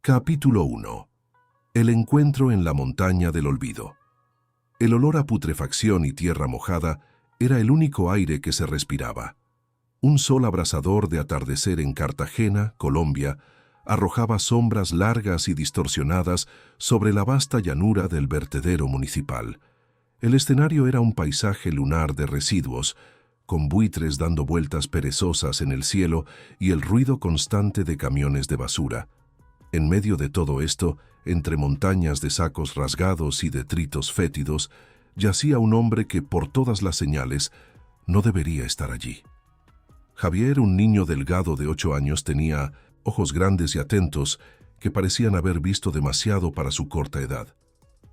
Capítulo 1. El encuentro en la montaña del olvido. El olor a putrefacción y tierra mojada era el único aire que se respiraba. Un sol abrasador de atardecer en Cartagena, Colombia, arrojaba sombras largas y distorsionadas sobre la vasta llanura del vertedero municipal. El escenario era un paisaje lunar de residuos, con buitres dando vueltas perezosas en el cielo y el ruido constante de camiones de basura. En medio de todo esto, entre montañas de sacos rasgados y detritos fétidos, yacía un hombre que, por todas las señales, no debería estar allí. Javier, un niño delgado de 8 años, tenía ojos grandes y atentos que parecían haber visto demasiado para su corta edad.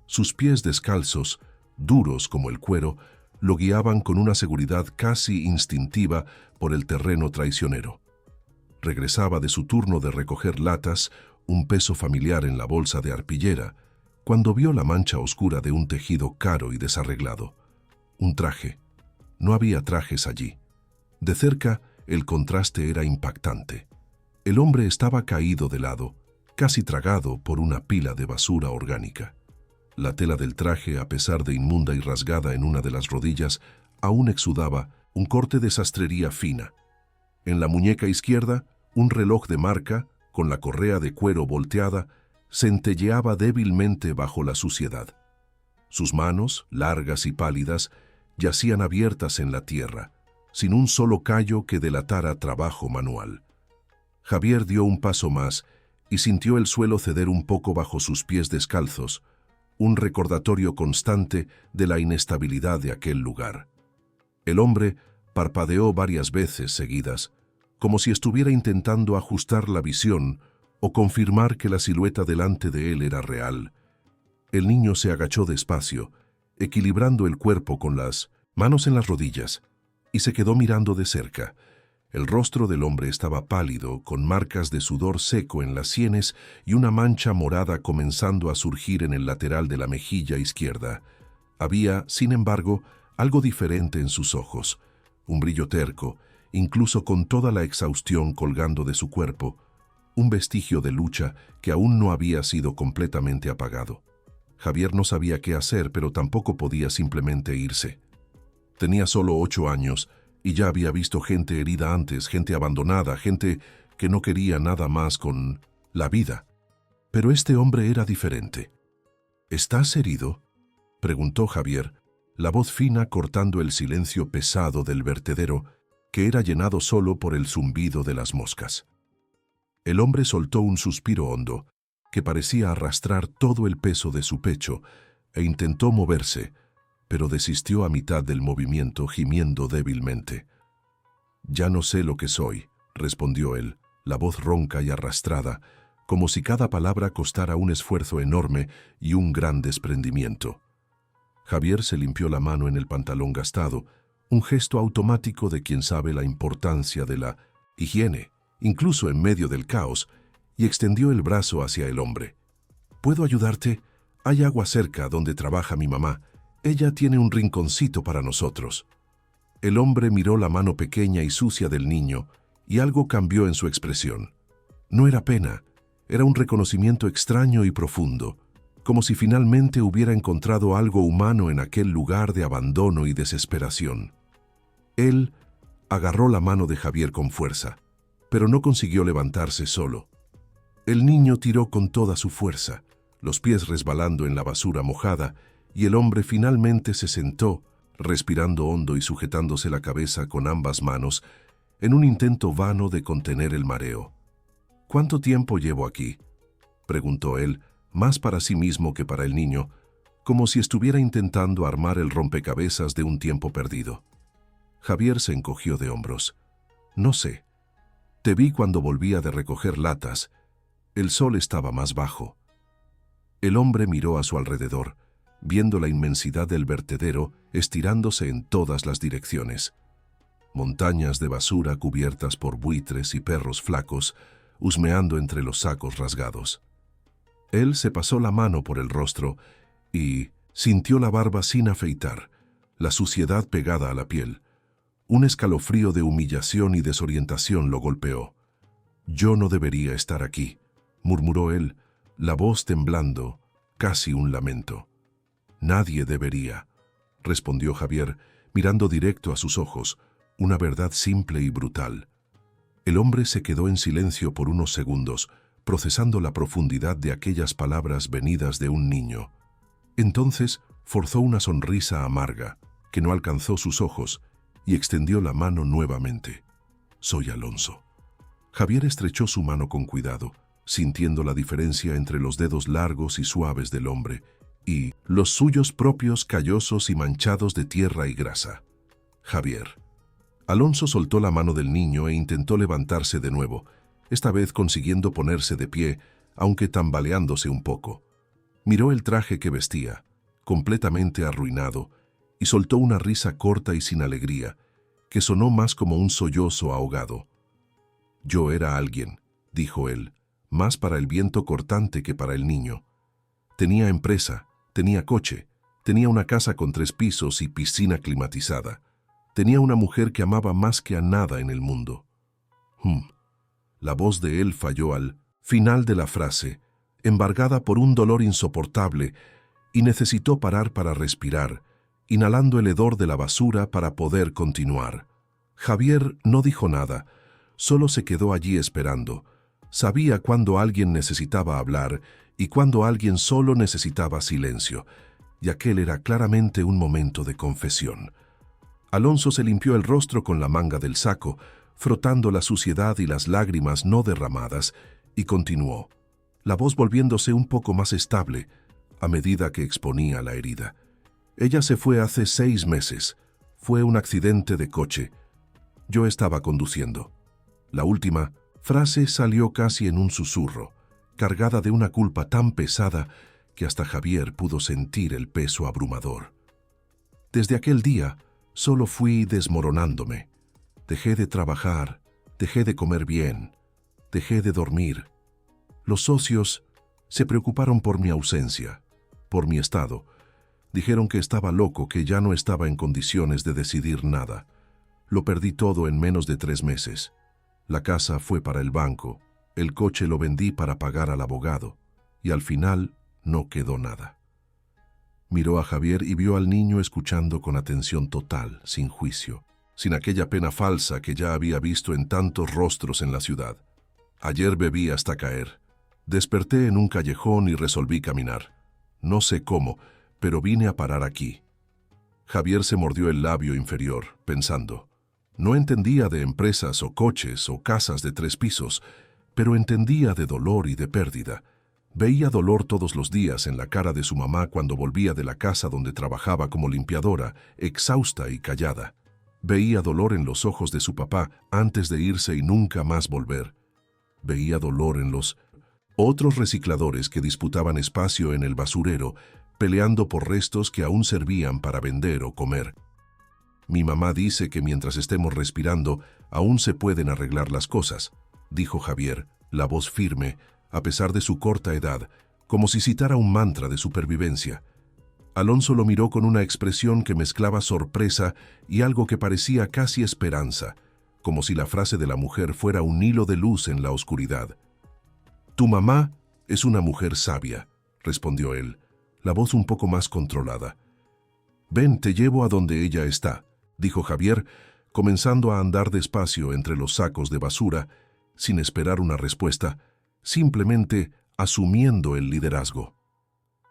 Sus pies descalzos, duros como el cuero, lo guiaban con una seguridad casi instintiva por el terreno traicionero. Regresaba de su turno de recoger latas, un peso familiar en la bolsa de arpillera, cuando vio la mancha oscura de un tejido caro y desarreglado. Un traje. No había trajes allí. De cerca, el contraste era impactante. El hombre estaba caído de lado, casi tragado por una pila de basura orgánica. La tela del traje, a pesar de inmunda y rasgada en una de las rodillas, aún exudaba un corte de sastrería fina. En la muñeca izquierda, un reloj de marca, con la correa de cuero volteada, centelleaba débilmente bajo la suciedad. Sus manos, largas y pálidas, yacían abiertas en la tierra, sin un solo callo que delatara trabajo manual. Javier dio un paso más y sintió el suelo ceder un poco bajo sus pies descalzos, un recordatorio constante de la inestabilidad de aquel lugar. El hombre parpadeó varias veces seguidas, como si estuviera intentando ajustar la visión o confirmar que la silueta delante de él era real. El niño se agachó despacio, equilibrando el cuerpo con las manos en las rodillas, y se quedó mirando de cerca. El rostro del hombre estaba pálido, con marcas de sudor seco en las sienes y una mancha morada comenzando a surgir en el lateral de la mejilla izquierda. Había, sin embargo, algo diferente en sus ojos, un brillo terco, incluso con toda la exhaustión colgando de su cuerpo, un vestigio de lucha que aún no había sido completamente apagado. Javier no sabía qué hacer, pero tampoco podía simplemente irse. Tenía solo 8 años y ya había visto gente herida antes, gente abandonada, gente que no quería nada más con la vida. Pero este hombre era diferente. ¿Estás herido?, preguntó Javier, la voz fina cortando el silencio pesado del vertedero, que era llenado solo por el zumbido de las moscas. El hombre soltó un suspiro hondo, que parecía arrastrar todo el peso de su pecho, e intentó moverse, pero desistió a mitad del movimiento, gimiendo débilmente. «Ya no sé lo que soy», respondió él, la voz ronca y arrastrada, como si cada palabra costara un esfuerzo enorme y un gran desprendimiento. Javier se limpió la mano en el pantalón gastado, un gesto automático de quien sabe la importancia de la higiene, incluso en medio del caos, y extendió el brazo hacia el hombre. «¿Puedo ayudarte? Hay agua cerca donde trabaja mi mamá. Ella tiene un rinconcito para nosotros». El hombre miró la mano pequeña y sucia del niño, y algo cambió en su expresión. No era pena, era un reconocimiento extraño y profundo, como si finalmente hubiera encontrado algo humano en aquel lugar de abandono y desesperación. Él agarró la mano de Javier con fuerza, pero no consiguió levantarse solo. El niño tiró con toda su fuerza, los pies resbalando en la basura mojada, y el hombre finalmente se sentó, respirando hondo y sujetándose la cabeza con ambas manos, en un intento vano de contener el mareo. «¿Cuánto tiempo llevo aquí?», preguntó él, más para sí mismo que para el niño, como si estuviera intentando armar el rompecabezas de un tiempo perdido. Javier se encogió de hombros. «No sé. Te vi cuando volvía de recoger latas. El sol estaba más bajo». El hombre miró a su alrededor, viendo la inmensidad del vertedero estirándose en todas las direcciones. Montañas de basura cubiertas por buitres y perros flacos, husmeando entre los sacos rasgados. Él se pasó la mano por el rostro y sintió la barba sin afeitar, la suciedad pegada a la piel. Un escalofrío de humillación y desorientación lo golpeó. «Yo no debería estar aquí», murmuró él, la voz temblando, casi un lamento. «Nadie debería», respondió Javier, mirando directo a sus ojos, una verdad simple y brutal. El hombre se quedó en silencio por unos segundos, procesando la profundidad de aquellas palabras venidas de un niño. Entonces forzó una sonrisa amarga, que no alcanzó sus ojos, y extendió la mano nuevamente. «Soy Alonso». Javier estrechó su mano con cuidado, sintiendo la diferencia entre los dedos largos y suaves del hombre y los suyos propios callosos y manchados de tierra y grasa. «Javier». Alonso soltó la mano del niño e intentó levantarse de nuevo, esta vez consiguiendo ponerse de pie, aunque tambaleándose un poco. Miró el traje que vestía, completamente arruinado, y soltó una risa corta y sin alegría, que sonó más como un sollozo ahogado. «Yo era alguien», dijo él, más para el viento cortante que para el niño. «Tenía empresa, tenía coche, tenía una casa con 3 pisos y piscina climatizada. Tenía una mujer que amaba más que a nada en el mundo». La voz de él falló al final de la frase, embargada por un dolor insoportable, y necesitó parar para respirar, inhalando el hedor de la basura para poder continuar. Javier no dijo nada, solo se quedó allí esperando. Sabía cuándo alguien necesitaba hablar y cuándo alguien solo necesitaba silencio, y aquel era claramente un momento de confesión. Alonso se limpió el rostro con la manga del saco, frotando la suciedad y las lágrimas no derramadas, y continuó, la voz volviéndose un poco más estable a medida que exponía la herida. «Ella se fue hace 6 meses. Fue un accidente de coche. Yo estaba conduciendo». La última frase salió casi en un susurro, cargada de una culpa tan pesada que hasta Javier pudo sentir el peso abrumador. «Desde aquel día, solo fui desmoronándome. Dejé de trabajar, dejé de comer bien, dejé de dormir. Los socios se preocuparon por mi ausencia, por mi estado. Dijeron que estaba loco, que ya no estaba en condiciones de decidir nada. Lo perdí todo en menos de 3 meses. La casa fue para el banco, el coche lo vendí para pagar al abogado, y al final no quedó nada». Miró a Javier y vio al niño escuchando con atención total, sin juicio, sin aquella pena falsa que ya había visto en tantos rostros en la ciudad. «Ayer bebí hasta caer. Desperté en un callejón y resolví caminar. No sé cómo, pero vine a parar aquí». Javier se mordió el labio inferior, pensando. No entendía de empresas o coches o casas de 3 pisos, pero entendía de dolor y de pérdida. Veía dolor todos los días en la cara de su mamá cuando volvía de la casa donde trabajaba como limpiadora, exhausta y callada. Veía dolor en los ojos de su papá antes de irse y nunca más volver. Veía dolor en los otros recicladores que disputaban espacio en el basurero, peleando por restos que aún servían para vender o comer. «Mi mamá dice que mientras estemos respirando, aún se pueden arreglar las cosas», dijo Javier, la voz firme, a pesar de su corta edad, como si citara un mantra de supervivencia. Alonso lo miró con una expresión que mezclaba sorpresa y algo que parecía casi esperanza, como si la frase de la mujer fuera un hilo de luz en la oscuridad. «Tu mamá es una mujer sabia», respondió él, la voz un poco más controlada. «Ven, te llevo a donde ella está», dijo Javier, comenzando a andar despacio entre los sacos de basura, sin esperar una respuesta, simplemente asumiendo el liderazgo.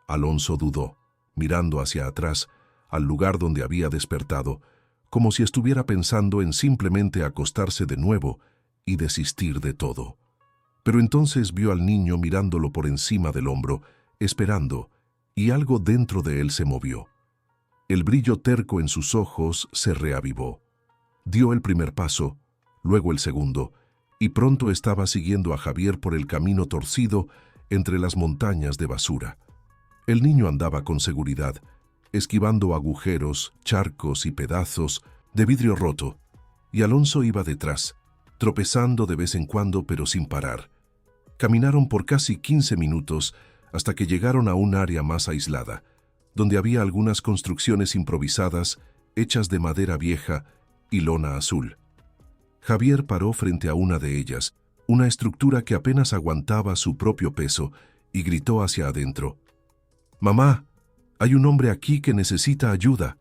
Alonso dudó, mirando hacia atrás, al lugar donde había despertado, como si estuviera pensando en simplemente acostarse de nuevo y desistir de todo. Pero entonces vio al niño mirándolo por encima del hombro, esperando, y algo dentro de él se movió. El brillo terco en sus ojos se reavivó. Dio el primer paso, luego el segundo, y pronto estaba siguiendo a Javier por el camino torcido entre las montañas de basura. El niño andaba con seguridad, esquivando agujeros, charcos y pedazos de vidrio roto, y Alonso iba detrás, tropezando de vez en cuando pero sin parar. Caminaron por casi 15 minutos hasta que llegaron a un área más aislada, donde había algunas construcciones improvisadas hechas de madera vieja y lona azul. Javier paró frente a una de ellas, una estructura que apenas aguantaba su propio peso y gritó hacia adentro: «Mamá, hay un hombre aquí que necesita ayuda».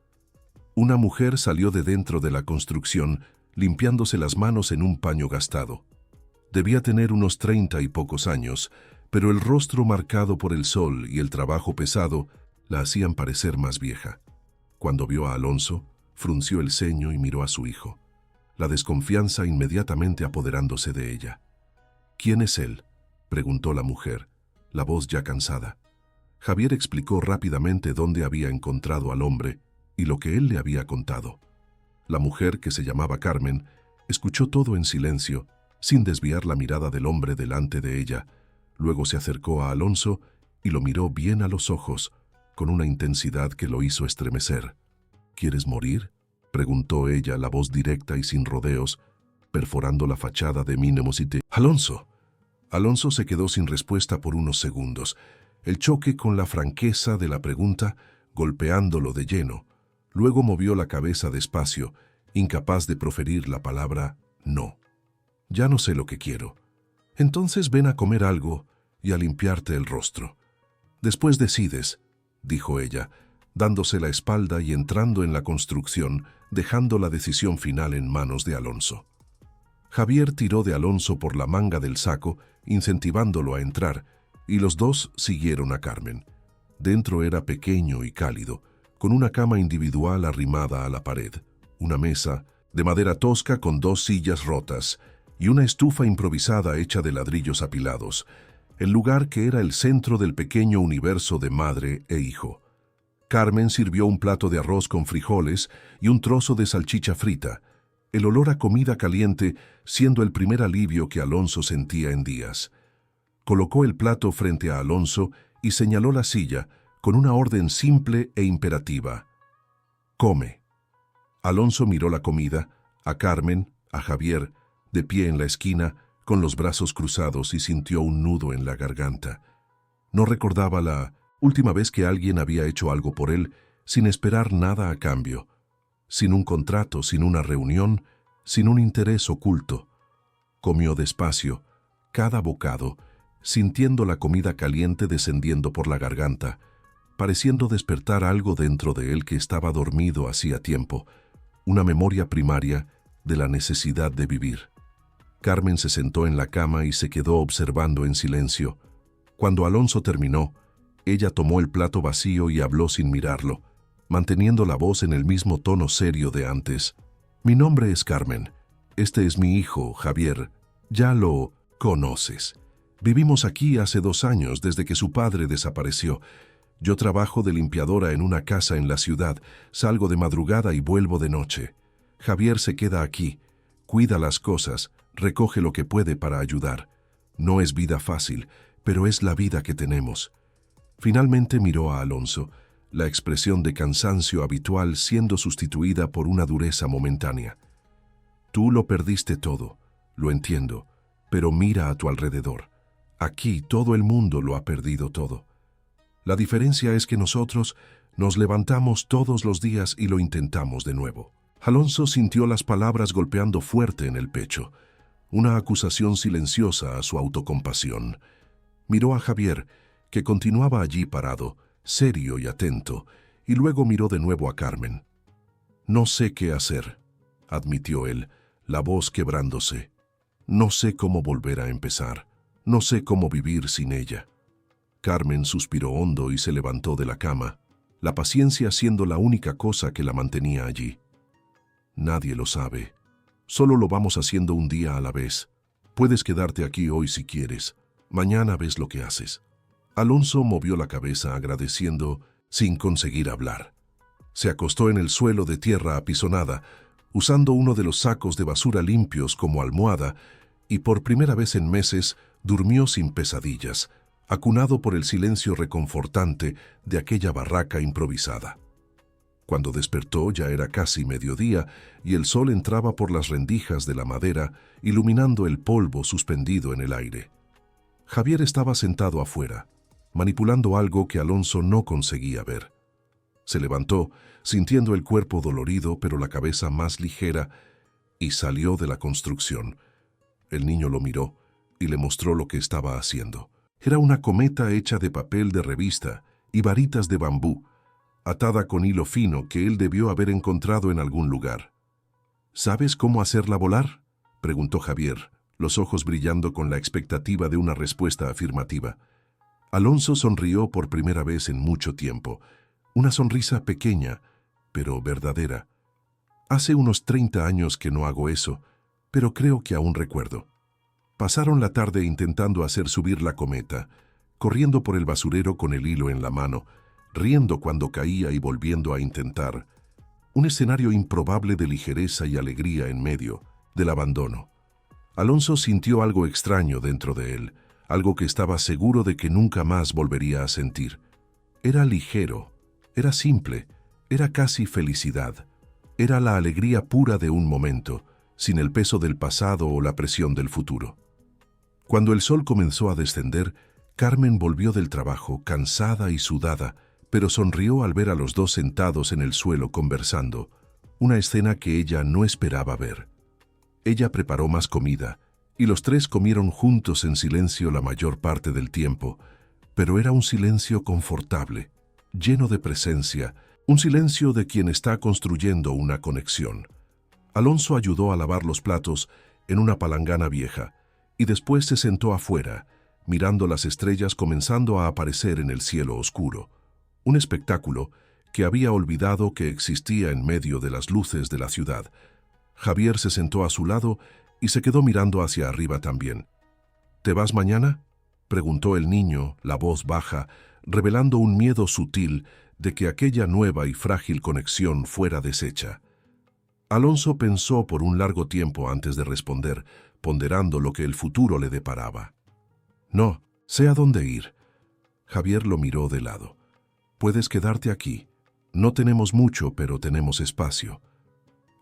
Una mujer salió de dentro de la construcción, limpiándose las manos en un paño gastado. Debía tener unos 30 y pocos años, pero el rostro marcado por el sol y el trabajo pesado la hacían parecer más vieja. Cuando vio a Alonso, frunció el ceño y miró a su hijo, la desconfianza inmediatamente apoderándose de ella. «¿Quién es él?», preguntó la mujer, la voz ya cansada. Javier explicó rápidamente dónde había encontrado al hombre y lo que él le había contado. La mujer, que se llamaba Carmen, escuchó todo en silencio, sin desviar la mirada del hombre delante de ella. Luego se acercó a Alonso y lo miró bien a los ojos, con una intensidad que lo hizo estremecer. «¿Quieres morir?», preguntó ella, la voz directa y sin rodeos, perforando la fachada de minimosité. «¡Alonso!». Alonso se quedó sin respuesta por unos segundos, el choque con la franqueza de la pregunta golpeándolo de lleno. Luego movió la cabeza despacio, incapaz de proferir la palabra «no». «Ya no sé lo que quiero». «Entonces ven a comer algo y a limpiarte el rostro. Después decides», dijo ella, dándose la espalda y entrando en la construcción, dejando la decisión final en manos de Alonso. Javier tiró de Alonso por la manga del saco, incentivándolo a entrar, y los dos siguieron a Carmen. Dentro era pequeño y cálido, con una cama individual arrimada a la pared, una mesa de madera tosca con 2 sillas rotas y una estufa improvisada hecha de ladrillos apilados, el lugar que era el centro del pequeño universo de madre e hijo. Carmen sirvió un plato de arroz con frijoles y un trozo de salchicha frita, el olor a comida caliente siendo el primer alivio que Alonso sentía en días. Colocó el plato frente a Alonso y señaló la silla con una orden simple e imperativa: «Come». Alonso miró la comida, a Carmen, a Javier, de pie en la esquina, con los brazos cruzados, y sintió un nudo en la garganta. No recordaba la última vez que alguien había hecho algo por él sin esperar nada a cambio, sin un contrato, sin una reunión, sin un interés oculto. Comió despacio, cada bocado, sintiendo la comida caliente descendiendo por la garganta, pareciendo despertar algo dentro de él que estaba dormido hacía tiempo, una memoria primaria de la necesidad de vivir. Carmen se sentó en la cama y se quedó observando en silencio. Cuando Alonso terminó, ella tomó el plato vacío y habló sin mirarlo, manteniendo la voz en el mismo tono serio de antes. «Mi nombre es Carmen. Este es mi hijo, Javier. Ya lo conoces. Vivimos aquí hace 2 años, desde que su padre desapareció. Yo trabajo de limpiadora en una casa en la ciudad, salgo de madrugada y vuelvo de noche. Javier se queda aquí, cuida las cosas, recoge lo que puede para ayudar. No es vida fácil, pero es la vida que tenemos». Finalmente miró a Alonso, la expresión de cansancio habitual siendo sustituida por una dureza momentánea. «Tú lo perdiste todo, lo entiendo, pero mira a tu alrededor. Aquí todo el mundo lo ha perdido todo. La diferencia es que nosotros nos levantamos todos los días y lo intentamos de nuevo». Alonso sintió las palabras golpeando fuerte en el pecho, una acusación silenciosa a su autocompasión. Miró a Javier, que continuaba allí parado, serio y atento, y luego miró de nuevo a Carmen. «No sé qué hacer», admitió él, la voz quebrándose. «No sé cómo volver a empezar. No sé cómo vivir sin ella». Carmen suspiró hondo y se levantó de la cama, la paciencia siendo la única cosa que la mantenía allí. «Nadie lo sabe. Solo lo vamos haciendo un día a la vez. Puedes quedarte aquí hoy si quieres. Mañana ves lo que haces». Alonso movió la cabeza agradeciendo, sin conseguir hablar. Se acostó en el suelo de tierra apisonada, usando uno de los sacos de basura limpios como almohada, y por primera vez en meses durmió sin pesadillas, acunado por el silencio reconfortante de aquella barraca improvisada. Cuando despertó ya era casi mediodía y el sol entraba por las rendijas de la madera, iluminando el polvo suspendido en el aire. Javier estaba sentado afuera, manipulando algo que Alonso no conseguía ver. Se levantó, sintiendo el cuerpo dolorido pero la cabeza más ligera, y salió de la construcción. El niño lo miró y le mostró lo que estaba haciendo. Era una cometa hecha de papel de revista y varitas de bambú, atada con hilo fino que él debió haber encontrado en algún lugar. ¿Sabes cómo hacerla volar?, preguntó Javier, los ojos brillando con la expectativa de una respuesta afirmativa. Alonso sonrió por primera vez en mucho tiempo, una sonrisa pequeña, pero verdadera. Hace unos 30 años que no hago eso, pero creo que aún recuerdo. Pasaron la tarde intentando hacer subir la cometa, corriendo por el basurero con el hilo en la mano, riendo cuando caía y volviendo a intentar. Un escenario improbable de ligereza y alegría en medio del abandono. Alonso sintió algo extraño dentro de él, algo que estaba seguro de que nunca más volvería a sentir. Era ligero, era simple, era casi felicidad. Era la alegría pura de un momento, sin el peso del pasado o la presión del futuro. Cuando el sol comenzó a descender, Carmen volvió del trabajo, cansada y sudada, pero sonrió al ver a los dos sentados en el suelo conversando, una escena que ella no esperaba ver. Ella preparó más comida, y los tres comieron juntos en silencio la mayor parte del tiempo, pero era un silencio confortable, lleno de presencia, un silencio de quien está construyendo una conexión. Alonso ayudó a lavar los platos en una palangana vieja, y después se sentó afuera, mirando las estrellas comenzando a aparecer en el cielo oscuro. Un espectáculo que había olvidado que existía en medio de las luces de la ciudad. Javier se sentó a su lado y se quedó mirando hacia arriba también. ¿Te vas mañana?, preguntó el niño, la voz baja, revelando un miedo sutil de que aquella nueva y frágil conexión fuera deshecha. Alonso pensó por un largo tiempo antes de responder, ponderando lo que el futuro le deparaba. No, sé a dónde ir. Javier lo miró de lado. Puedes quedarte aquí. No tenemos mucho, pero tenemos espacio.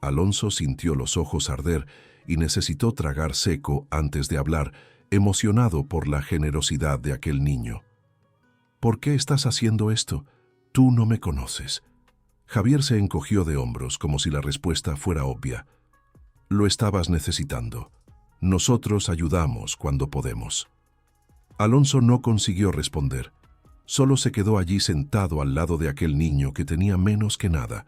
Alonso sintió los ojos arder y necesitó tragar seco antes de hablar, emocionado por la generosidad de aquel niño. ¿Por qué estás haciendo esto? Tú no me conoces. Javier se encogió de hombros como si la respuesta fuera obvia. Lo estabas necesitando. Nosotros ayudamos cuando podemos. Alonso no consiguió responder. Solo se quedó allí sentado al lado de aquel niño que tenía menos que nada,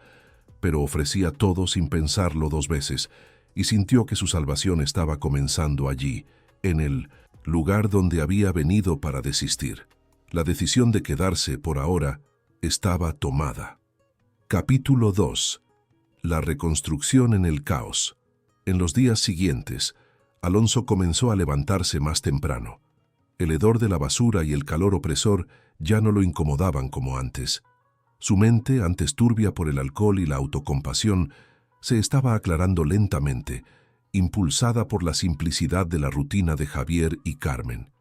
pero ofrecía todo sin pensarlo dos veces, y sintió que su salvación estaba comenzando allí, en el lugar donde había venido para desistir. La decisión de quedarse por ahora estaba tomada. Capítulo 2. La reconstrucción en el caos. En los días siguientes, Alonso comenzó a levantarse más temprano. El hedor de la basura y el calor opresor ya no lo incomodaban como antes. Su mente, antes turbia por el alcohol y la autocompasión, se estaba aclarando lentamente, impulsada por la simplicidad de la rutina de Javier y Carmen.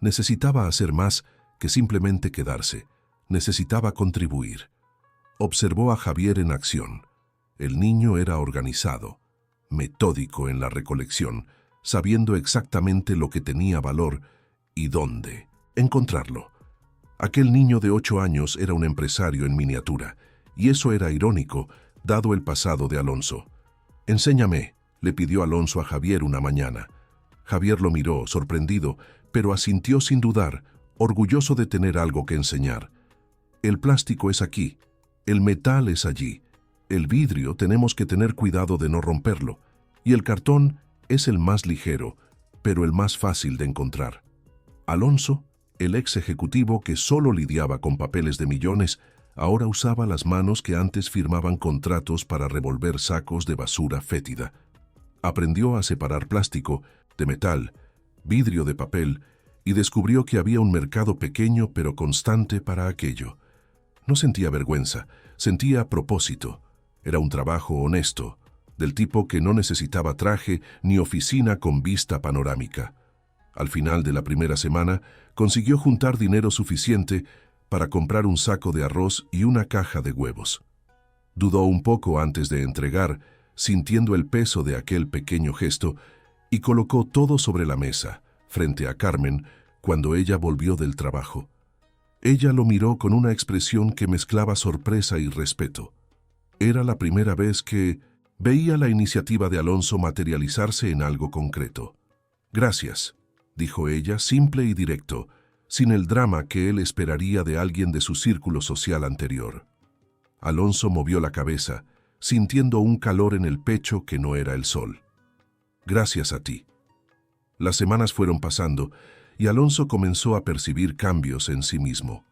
Necesitaba hacer más que simplemente quedarse. Necesitaba contribuir. Observó a Javier en acción. El niño era organizado, metódico en la recolección, sabiendo exactamente lo que tenía valor y dónde encontrarlo. Aquel niño de 8 años era un empresario en miniatura, y eso era irónico, dado el pasado de Alonso. «Enséñame», le pidió Alonso a Javier una mañana. Javier lo miró, sorprendido, pero asintió sin dudar, orgulloso de tener algo que enseñar. «El plástico es aquí, el metal es allí, el vidrio tenemos que tener cuidado de no romperlo, y el cartón es el más ligero, pero el más fácil de encontrar». Alonso, el ex ejecutivo que solo lidiaba con papeles de millones, ahora usaba las manos que antes firmaban contratos para revolver sacos de basura fétida. Aprendió a separar plástico de metal, vidrio de papel, y descubrió que había un mercado pequeño pero constante para aquello. No sentía vergüenza, sentía propósito. Era un trabajo honesto, del tipo que no necesitaba traje ni oficina con vista panorámica. Al final de la primera semana, consiguió juntar dinero suficiente para comprar un saco de arroz y una caja de huevos. Dudó un poco antes de entregar, sintiendo el peso de aquel pequeño gesto, y colocó todo sobre la mesa, frente a Carmen, cuando ella volvió del trabajo. Ella lo miró con una expresión que mezclaba sorpresa y respeto. Era la primera vez que veía la iniciativa de Alonso materializarse en algo concreto. «Gracias», dijo ella, simple y directo, sin el drama que él esperaría de alguien de su círculo social anterior. Alonso movió la cabeza, sintiendo un calor en el pecho que no era el sol. Gracias a ti. Las semanas fueron pasando y Alonso comenzó a percibir cambios en sí mismo.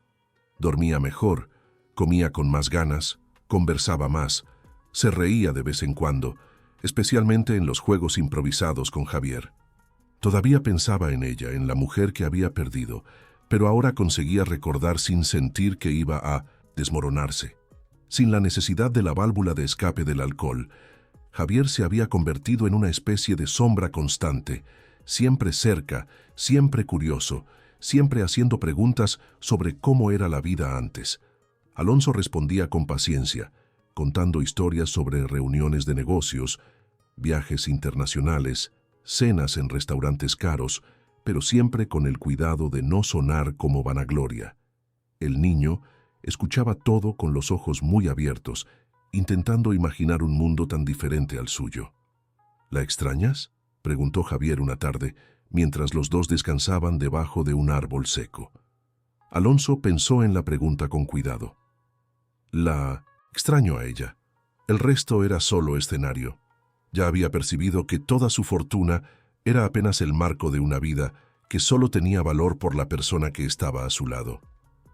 Dormía mejor, comía con más ganas, conversaba más, se reía de vez en cuando, especialmente en los juegos improvisados con Javier. Todavía pensaba en ella, en la mujer que había perdido, pero ahora conseguía recordar sin sentir que iba a desmoronarse. Sin la necesidad de la válvula de escape del alcohol, Javier se había convertido en una especie de sombra constante, siempre cerca, siempre curioso, siempre haciendo preguntas sobre cómo era la vida antes. Alonso respondía con paciencia, contando historias sobre reuniones de negocios, viajes internacionales, cenas en restaurantes caros, pero siempre con el cuidado de no sonar como vanagloria. El niño escuchaba todo con los ojos muy abiertos, intentando imaginar un mundo tan diferente al suyo. ¿La extrañas?, preguntó Javier una tarde, mientras los dos descansaban debajo de un árbol seco. Alonso pensó en la pregunta con cuidado. La extraño a ella. El resto era solo escenario. Ya había percibido que toda su fortuna era apenas el marco de una vida que solo tenía valor por la persona que estaba a su lado.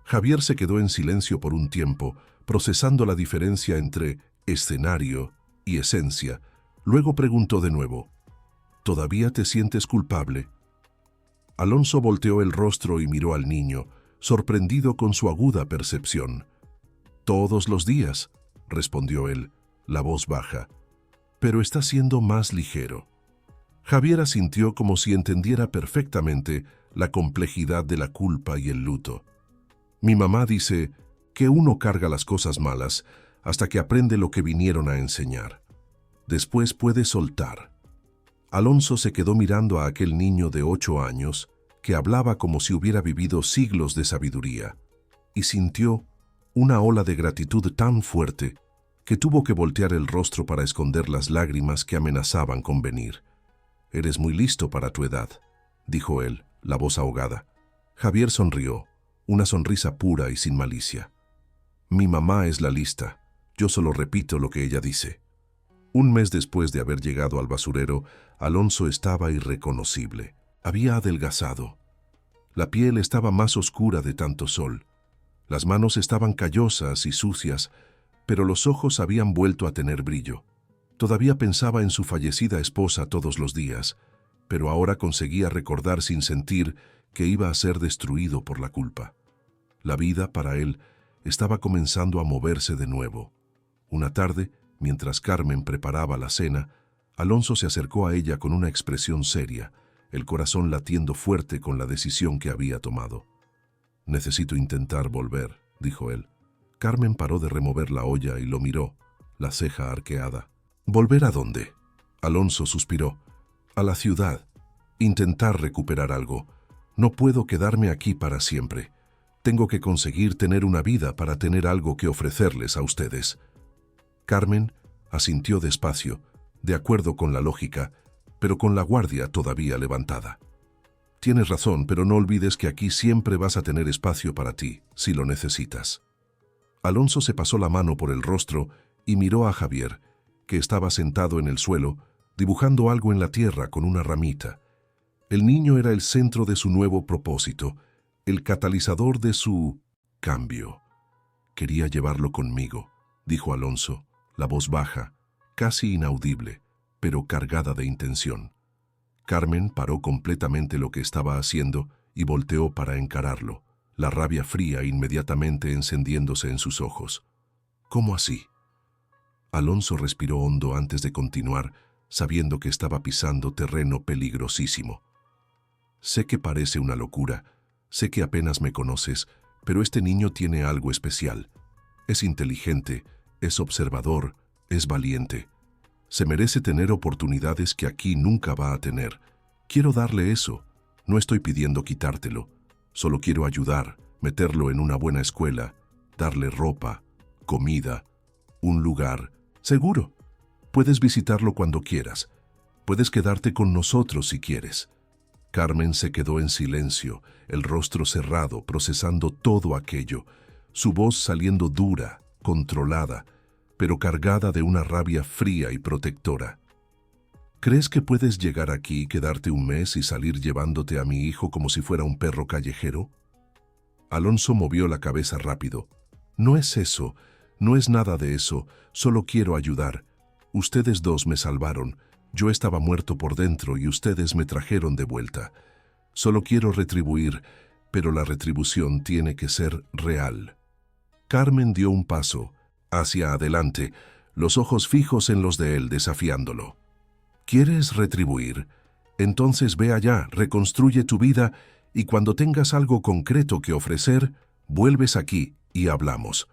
Javier se quedó en silencio por un tiempo, procesando la diferencia entre escenario y esencia. Luego preguntó de nuevo, ¿todavía te sientes culpable? Alonso volteó el rostro y miró al niño, sorprendido con su aguda percepción. «Todos los días», respondió él, la voz baja, «pero está siendo más ligero». Javier asintió como si entendiera perfectamente la complejidad de la culpa y el luto. «Mi mamá dice que uno carga las cosas malas hasta que aprende lo que vinieron a enseñar. Después puede soltar». Alonso se quedó mirando a aquel niño de 8 años que hablaba como si hubiera vivido siglos de sabiduría, y sintió una ola de gratitud tan fuerte que tuvo que voltear el rostro para esconder las lágrimas que amenazaban con venir. «Eres muy listo para tu edad», dijo él, la voz ahogada. Javier sonrió, una sonrisa pura y sin malicia. «Mi mamá es la lista, yo solo repito lo que ella dice». Un mes después de haber llegado al basurero, Alonso estaba irreconocible. Había adelgazado. La piel estaba más oscura de tanto sol. Las manos estaban callosas y sucias, pero los ojos habían vuelto a tener brillo. Todavía pensaba en su fallecida esposa todos los días, pero ahora conseguía recordar sin sentir que iba a ser destruido por la culpa. La vida, para él, estaba comenzando a moverse de nuevo. Una tarde, mientras Carmen preparaba la cena, Alonso se acercó a ella con una expresión seria, el corazón latiendo fuerte con la decisión que había tomado. «Necesito intentar volver», dijo él. Carmen paró de remover la olla y lo miró, la ceja arqueada. «¿Volver a dónde?». Alonso suspiró. «A la ciudad. Intentar recuperar algo. No puedo quedarme aquí para siempre. Tengo que conseguir tener una vida para tener algo que ofrecerles a ustedes». Carmen asintió despacio, de acuerdo con la lógica, pero con la guardia todavía levantada. «Tienes razón, pero no olvides que aquí siempre vas a tener espacio para ti, si lo necesitas». Alonso se pasó la mano por el rostro y miró a Javier, que estaba sentado en el suelo, dibujando algo en la tierra con una ramita. El niño era el centro de su nuevo propósito, el catalizador de su cambio. «Quería llevarlo conmigo», dijo Alonso, la voz baja, casi inaudible, pero cargada de intención. Carmen paró completamente lo que estaba haciendo y volteó para encararlo, la rabia fría inmediatamente encendiéndose en sus ojos. «¿Cómo así?». Alonso respiró hondo antes de continuar, sabiendo que estaba pisando terreno peligrosísimo. «Sé que parece una locura, sé que apenas me conoces, pero este niño tiene algo especial. Es inteligente, es observador, es valiente. Se merece tener oportunidades que aquí nunca va a tener. Quiero darle eso. No estoy pidiendo quitártelo. Solo quiero ayudar, meterlo en una buena escuela, darle ropa, comida, un lugar. Seguro. Puedes visitarlo cuando quieras. Puedes quedarte con nosotros si quieres». Carmen se quedó en silencio, el rostro cerrado, procesando todo aquello, su voz saliendo dura, controlada, pero cargada de una rabia fría y protectora. ¿Crees que puedes llegar aquí, quedarte un mes y salir llevándote a mi hijo como si fuera un perro callejero? Alonso movió la cabeza rápido. No es eso, no es nada de eso, solo quiero ayudar. Ustedes dos me salvaron, yo estaba muerto por dentro y ustedes me trajeron de vuelta. Solo quiero retribuir, pero la retribución tiene que ser real. Carmen dio un paso hacia adelante, los ojos fijos en los de él, desafiándolo. ¿Quieres retribuir? Entonces ve allá, reconstruye tu vida y cuando tengas algo concreto que ofrecer, vuelves aquí y hablamos.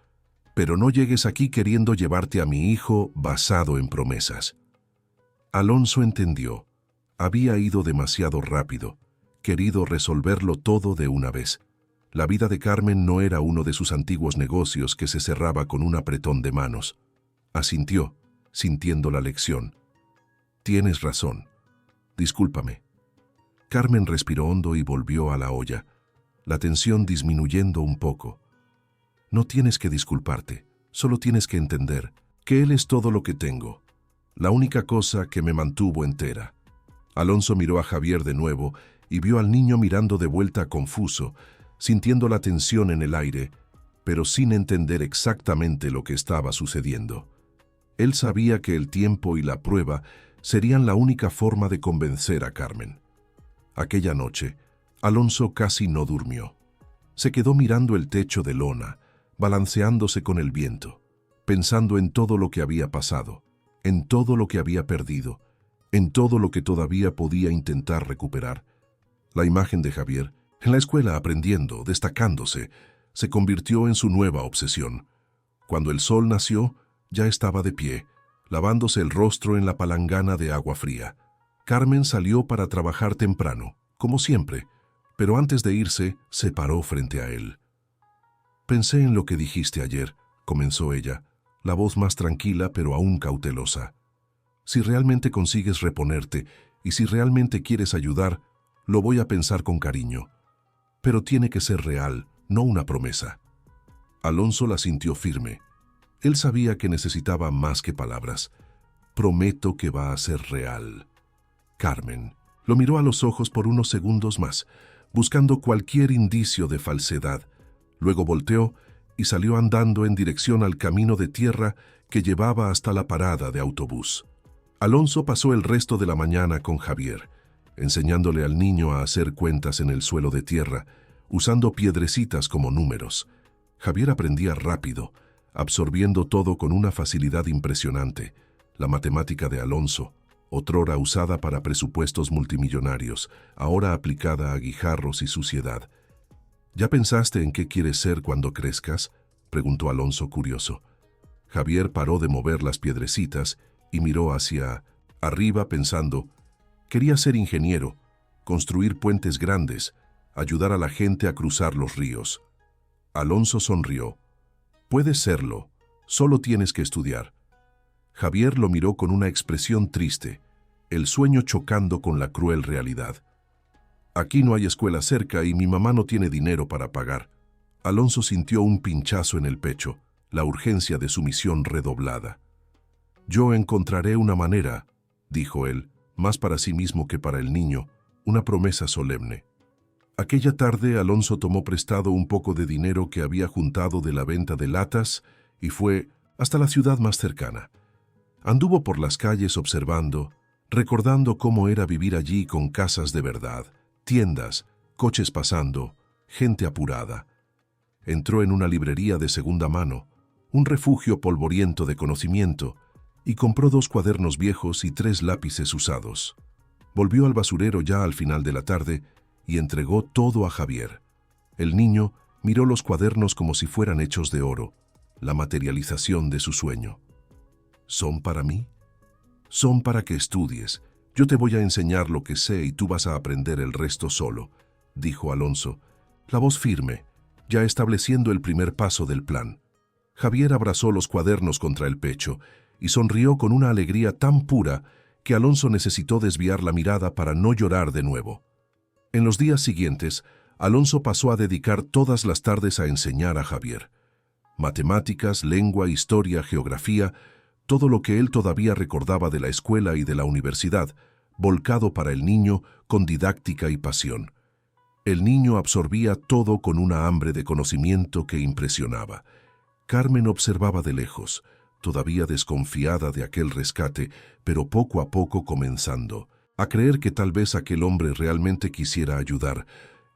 Pero no llegues aquí queriendo llevarte a mi hijo basado en promesas. Alonso entendió. Había ido demasiado rápido, querido resolverlo todo de una vez. La vida de Carmen no era uno de sus antiguos negocios que se cerraba con un apretón de manos. Asintió, sintiendo la lección. Tienes razón. Discúlpame. Carmen respiró hondo y volvió a la olla, la tensión disminuyendo un poco. No tienes que disculparte, solo tienes que entender que él es todo lo que tengo, la única cosa que me mantuvo entera. Alonso miró a Javier de nuevo y vio al niño mirando de vuelta confuso, sintiendo la tensión en el aire, pero sin entender exactamente lo que estaba sucediendo. Él sabía que el tiempo y la prueba serían la única forma de convencer a Carmen. Aquella noche, Alonso casi no durmió. Se quedó mirando el techo de lona, balanceándose con el viento, pensando en todo lo que había pasado, en todo lo que había perdido, en todo lo que todavía podía intentar recuperar. La imagen de Javier, en la escuela aprendiendo, destacándose, se convirtió en su nueva obsesión. Cuando el sol nació, ya estaba de pie, lavándose el rostro en la palangana de agua fría. Carmen salió para trabajar temprano, como siempre, pero antes de irse, se paró frente a él. «Pensé en lo que dijiste ayer», comenzó ella, la voz más tranquila pero aún cautelosa. «Si realmente consigues reponerte y si realmente quieres ayudar, lo voy a pensar con cariño. Pero tiene que ser real, no una promesa». Alonso la sintió firme. Él sabía que necesitaba más que palabras. «Prometo que va a ser real». Carmen lo miró a los ojos por unos segundos más, buscando cualquier indicio de falsedad. Luego volteó y salió andando en dirección al camino de tierra que llevaba hasta la parada de autobús. Alonso pasó el resto de la mañana con Javier, enseñándole al niño a hacer cuentas en el suelo de tierra, usando piedrecitas como números. Javier aprendía rápido, absorbiendo todo con una facilidad impresionante. La matemática de Alonso, otrora usada para presupuestos multimillonarios, ahora aplicada a guijarros y suciedad. ¿Ya pensaste en qué quieres ser cuando crezcas?, preguntó Alonso curioso. Javier paró de mover las piedrecitas y miró hacia arriba pensando, quería ser ingeniero, construir puentes grandes, ayudar a la gente a cruzar los ríos. Alonso sonrió. Puedes serlo, solo tienes que estudiar. Javier lo miró con una expresión triste, el sueño chocando con la cruel realidad. Aquí no hay escuela cerca y mi mamá no tiene dinero para pagar. Alonso sintió un pinchazo en el pecho, la urgencia de su misión redoblada. Yo encontraré una manera, dijo él, más para sí mismo que para el niño, una promesa solemne. Aquella tarde Alonso tomó prestado un poco de dinero que había juntado de la venta de latas y fue hasta la ciudad más cercana. Anduvo por las calles observando, recordando cómo era vivir allí con casas de verdad, tiendas, coches pasando, gente apurada. Entró en una librería de segunda mano, un refugio polvoriento de conocimiento, y compró 2 cuadernos viejos y 3 lápices usados. Volvió al basurero ya al final de la tarde y entregó todo a Javier. El niño miró los cuadernos como si fueran hechos de oro, la materialización de su sueño. ¿Son para mí? Son para que estudies. Yo te voy a enseñar lo que sé y tú vas a aprender el resto solo, dijo Alonso, la voz firme, ya estableciendo el primer paso del plan. Javier abrazó los cuadernos contra el pecho y sonrió con una alegría tan pura que Alonso necesitó desviar la mirada para no llorar de nuevo. En los días siguientes, Alonso pasó a dedicar todas las tardes a enseñar a Javier. Matemáticas, lengua, historia, geografía, todo lo que él todavía recordaba de la escuela y de la universidad, volcado para el niño con didáctica y pasión. El niño absorbía todo con una hambre de conocimiento que impresionaba. Carmen observaba de lejos, todavía desconfiada de aquel rescate, pero poco a poco comenzando a creer que tal vez aquel hombre realmente quisiera ayudar,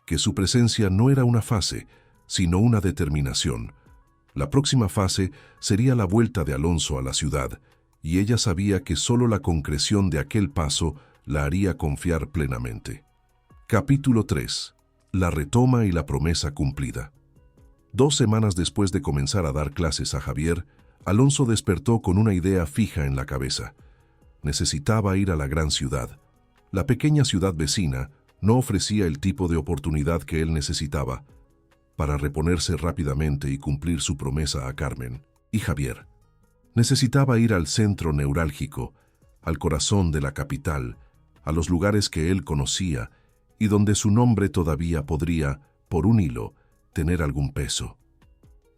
que su presencia no era una fase, sino una determinación. La próxima fase sería la vuelta de Alonso a la ciudad, y ella sabía que solo la concreción de aquel paso la haría confiar plenamente. Capítulo 3. La retoma y la promesa cumplida. 2 semanas después de comenzar a dar clases a Javier, Alonso despertó con una idea fija en la cabeza. Necesitaba ir a la gran ciudad. La pequeña ciudad vecina no ofrecía el tipo de oportunidad que él necesitaba para reponerse rápidamente y cumplir su promesa a Carmen y Javier. Necesitaba ir al centro neurálgico, al corazón de la capital, a los lugares que él conocía y donde su nombre todavía podría, por un hilo, tener algún peso.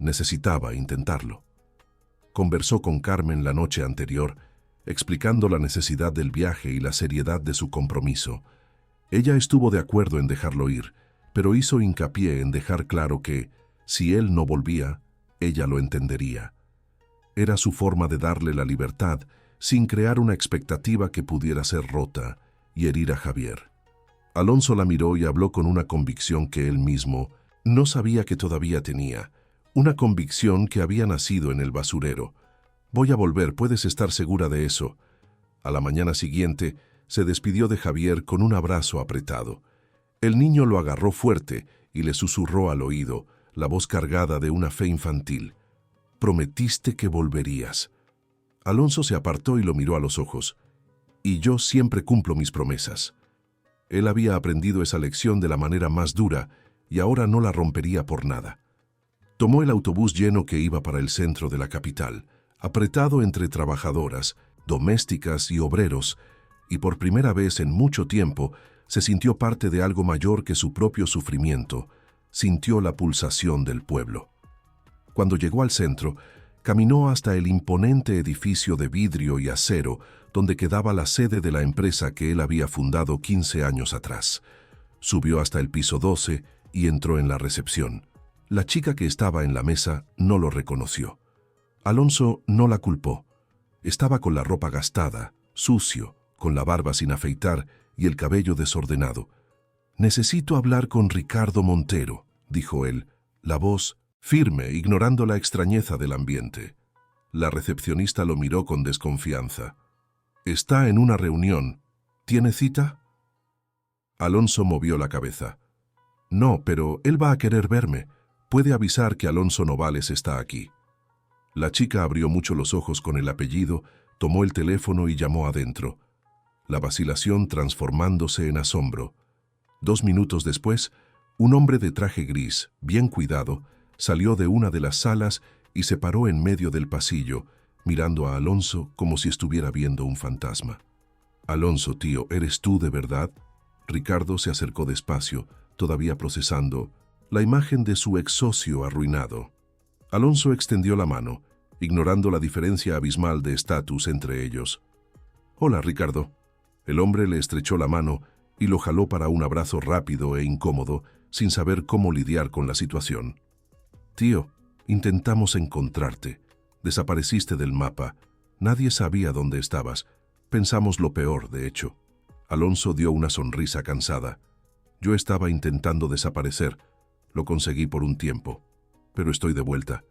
Necesitaba intentarlo. Conversó con Carmen la noche anterior, explicando la necesidad del viaje y la seriedad de su compromiso. Ella estuvo de acuerdo en dejarlo ir, pero hizo hincapié en dejar claro que, si él no volvía, ella lo entendería. Era su forma de darle la libertad, sin crear una expectativa que pudiera ser rota y herir a Javier. Alonso la miró y habló con una convicción que él mismo no sabía que todavía tenía, una convicción que había nacido en el basurero. Voy a volver, puedes estar segura de eso. A la mañana siguiente, se despidió de Javier con un abrazo apretado. El niño lo agarró fuerte y le susurró al oído, la voz cargada de una fe infantil. Prometiste que volverías. Alonso se apartó y lo miró a los ojos. Y yo siempre cumplo mis promesas. Él había aprendido esa lección de la manera más dura y ahora no la rompería por nada. Tomó el autobús lleno que iba para el centro de la capital, apretado entre trabajadoras, domésticas y obreros, y por primera vez en mucho tiempo se sintió parte de algo mayor que su propio sufrimiento, sintió la pulsación del pueblo. Cuando llegó al centro, caminó hasta el imponente edificio de vidrio y acero donde quedaba la sede de la empresa que él había fundado 15 años atrás. Subió hasta el piso 12 y entró en la recepción. La chica que estaba en la mesa no lo reconoció. Alonso no la culpó. Estaba con la ropa gastada, sucio, con la barba sin afeitar y el cabello desordenado. «Necesito hablar con Ricardo Montero», dijo él, la voz firme, ignorando la extrañeza del ambiente. La recepcionista lo miró con desconfianza. «Está en una reunión. ¿Tiene cita?» Alonso movió la cabeza. «No, pero él va a querer verme. Puede avisar que Alonso Novales está aquí». La chica abrió mucho los ojos con el apellido, tomó el teléfono y llamó adentro. La vacilación transformándose en asombro. 2 minutos después, un hombre de traje gris, bien cuidado, salió de una de las salas y se paró en medio del pasillo, mirando a Alonso como si estuviera viendo un fantasma. «Alonso, tío, ¿eres tú de verdad?» Ricardo se acercó despacio, todavía procesando la imagen de su ex socio arruinado. Alonso extendió la mano, ignorando la diferencia abismal de estatus entre ellos. «Hola, Ricardo». El hombre le estrechó la mano y lo jaló para un abrazo rápido e incómodo, sin saber cómo lidiar con la situación. «Tío, intentamos encontrarte. Desapareciste del mapa. Nadie sabía dónde estabas. Pensamos lo peor, de hecho». Alonso dio una sonrisa cansada. «Yo estaba intentando desaparecer. Lo conseguí por un tiempo. Pero estoy de vuelta».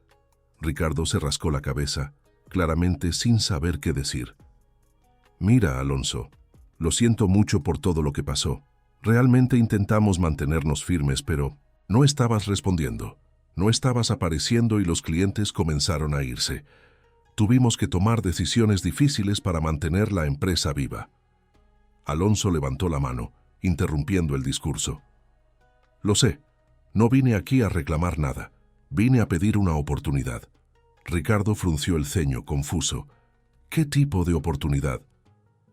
Ricardo se rascó la cabeza, claramente sin saber qué decir. «Mira, Alonso, lo siento mucho por todo lo que pasó. Realmente intentamos mantenernos firmes, pero no estabas respondiendo. No estabas apareciendo y los clientes comenzaron a irse. Tuvimos que tomar decisiones difíciles para mantener la empresa viva». Alonso levantó la mano, interrumpiendo el discurso. «Lo sé. No vine aquí a reclamar nada. Vine a pedir una oportunidad». Ricardo frunció el ceño, confuso. «¿Qué tipo de oportunidad?»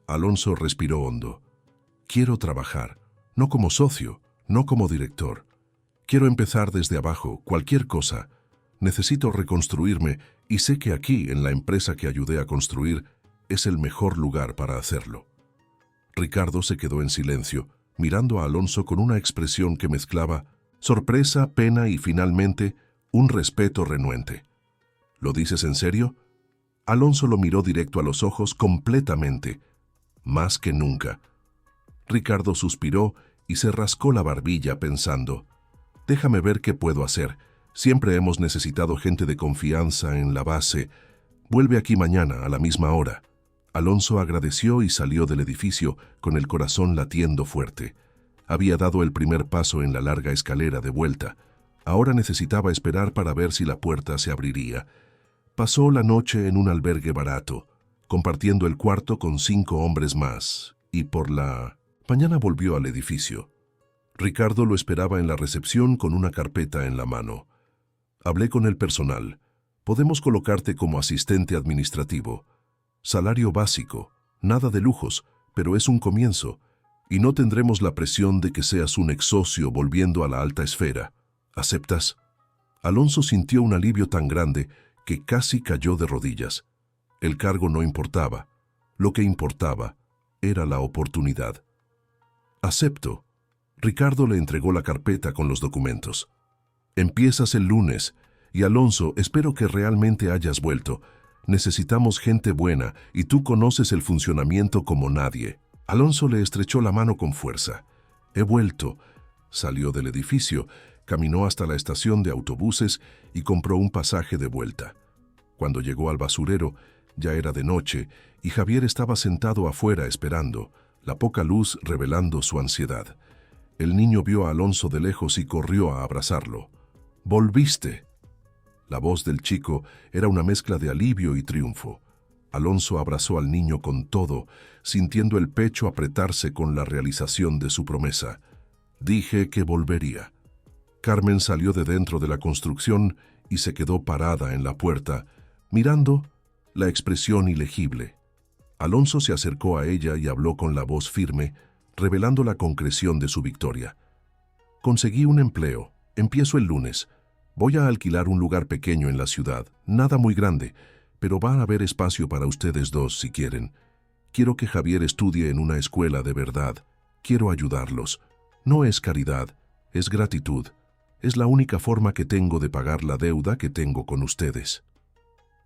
Alonso respiró hondo. «Quiero trabajar. No como socio, no como director. Quiero empezar desde abajo, cualquier cosa. Necesito reconstruirme y sé que aquí, en la empresa que ayudé a construir, es el mejor lugar para hacerlo. Ricardo se quedó en silencio, mirando a Alonso con una expresión que mezclaba sorpresa, pena y finalmente un respeto renuente. ¿Lo dices en serio? Alonso lo miró directo a los ojos completamente, más que nunca. Ricardo suspiró y se rascó la barbilla pensando, déjame ver qué puedo hacer. Siempre hemos necesitado gente de confianza en la base. Vuelve aquí mañana a la misma hora. Alonso agradeció y salió del edificio con el corazón latiendo fuerte. Había dado el primer paso en la larga escalera de vuelta. Ahora necesitaba esperar para ver si la puerta se abriría. Pasó la noche en un albergue barato, compartiendo el cuarto con 5 hombres más, y por la mañana volvió al edificio. Ricardo lo esperaba en la recepción con una carpeta en la mano. Hablé con el personal. Podemos colocarte como asistente administrativo. Salario básico, nada de lujos, pero es un comienzo, y no tendremos la presión de que seas un ex socio volviendo a la alta esfera. ¿Aceptas? Alonso sintió un alivio tan grande que casi cayó de rodillas. El cargo no importaba. Lo que importaba era la oportunidad. Acepto. Ricardo le entregó la carpeta con los documentos. Empiezas el lunes, y Alonso, espero que realmente hayas vuelto. Necesitamos gente buena, y tú conoces el funcionamiento como nadie. Alonso le estrechó la mano con fuerza. He vuelto. Salió del edificio, caminó hasta la estación de autobuses y compró un pasaje de vuelta. Cuando llegó al basurero, ya era de noche, y Javier estaba sentado afuera esperando, la poca luz revelando su ansiedad. El niño vio a Alonso de lejos y corrió a abrazarlo. «¡Volviste!». La voz del chico era una mezcla de alivio y triunfo. Alonso abrazó al niño con todo, sintiendo el pecho apretarse con la realización de su promesa. Dije que volvería. Carmen salió de dentro de la construcción y se quedó parada en la puerta, mirando la expresión ilegible. Alonso se acercó a ella y habló con la voz firme, revelando la concreción de su victoria. Conseguí un empleo. Empiezo el lunes. Voy a alquilar un lugar pequeño en la ciudad, nada muy grande, pero va a haber espacio para ustedes dos si quieren. Quiero que Javier estudie en una escuela de verdad. Quiero ayudarlos. No es caridad, es gratitud. Es la única forma que tengo de pagar la deuda que tengo con ustedes.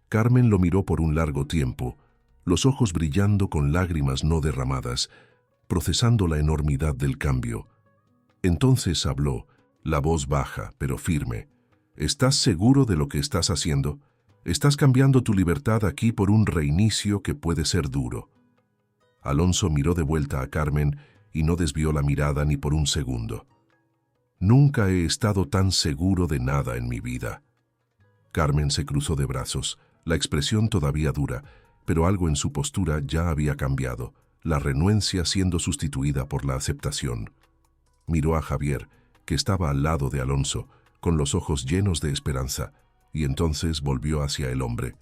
Carmen lo miró por un largo tiempo, los ojos brillando con lágrimas no derramadas, procesando la enormidad del cambio. Entonces habló, la voz baja pero firme. ¿Estás seguro de lo que estás haciendo? Estás cambiando tu libertad aquí por un reinicio que puede ser duro. Alonso miró de vuelta a Carmen y no desvió la mirada ni por un segundo. Nunca he estado tan seguro de nada en mi vida. Carmen se cruzó de brazos, la expresión todavía dura, pero algo en su postura ya había cambiado, la renuencia siendo sustituida por la aceptación. Miró a Javier, que estaba al lado de Alonso, con los ojos llenos de esperanza, y entonces volvió hacia el hombre.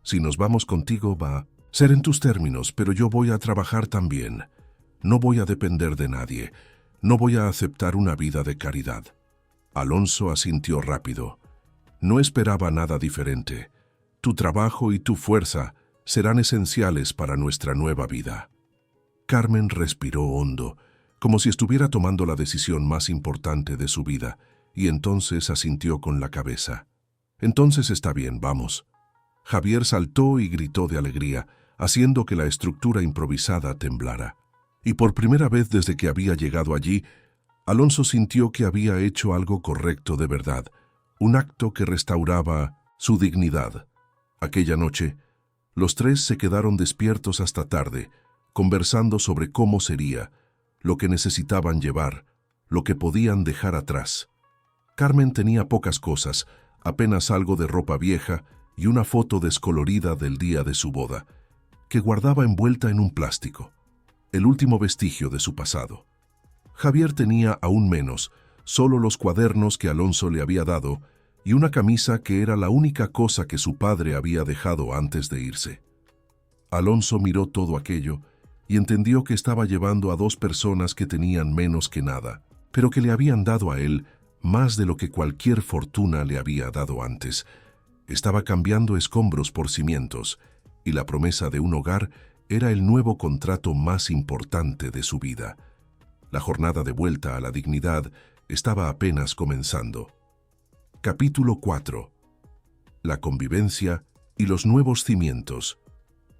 Si nos vamos contigo va a ser en tus términos, pero yo voy a trabajar también. No voy a depender de nadie. No voy a aceptar una vida de caridad. Alonso asintió rápido. No esperaba nada diferente. Tu trabajo y tu fuerza serán esenciales para nuestra nueva vida. Carmen respiró hondo, como si estuviera tomando la decisión más importante de su vida, y entonces asintió con la cabeza. Entonces está bien, vamos. Javier saltó y gritó de alegría, haciendo que la estructura improvisada temblara. Y por primera vez desde que había llegado allí, Alonso sintió que había hecho algo correcto de verdad, un acto que restauraba su dignidad. Aquella noche, los tres se quedaron despiertos hasta tarde, conversando sobre cómo sería, lo que necesitaban llevar, lo que podían dejar atrás. Carmen tenía pocas cosas, apenas algo de ropa vieja y una foto descolorida del día de su boda, que guardaba envuelta en un plástico, el último vestigio de su pasado. Javier tenía aún menos, solo los cuadernos que Alonso le había dado y una camisa que era la única cosa que su padre había dejado antes de irse. Alonso miró todo aquello y entendió que estaba llevando a dos personas que tenían menos que nada, pero que le habían dado a él más de lo que cualquier fortuna le había dado antes. Estaba cambiando escombros por cimientos, y la promesa de un hogar era el nuevo contrato más importante de su vida. La jornada de vuelta a la dignidad estaba apenas comenzando. Capítulo 4. La convivencia y los nuevos cimientos.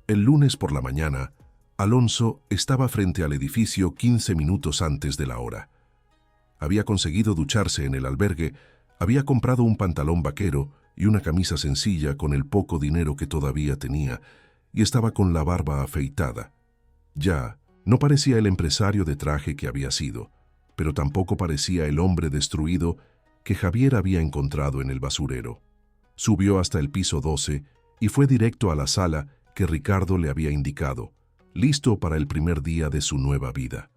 El lunes por la mañana, Alonso estaba frente al edificio 15 minutos antes de la hora. Había conseguido ducharse en el albergue, había comprado un pantalón vaquero y una camisa sencilla con el poco dinero que todavía tenía, y estaba con la barba afeitada. Ya no parecía el empresario de traje que había sido, pero tampoco parecía el hombre destruido que Javier había encontrado en el basurero. Subió hasta el piso 12 y fue directo a la sala que Ricardo le había indicado, listo para el primer día de su nueva vida.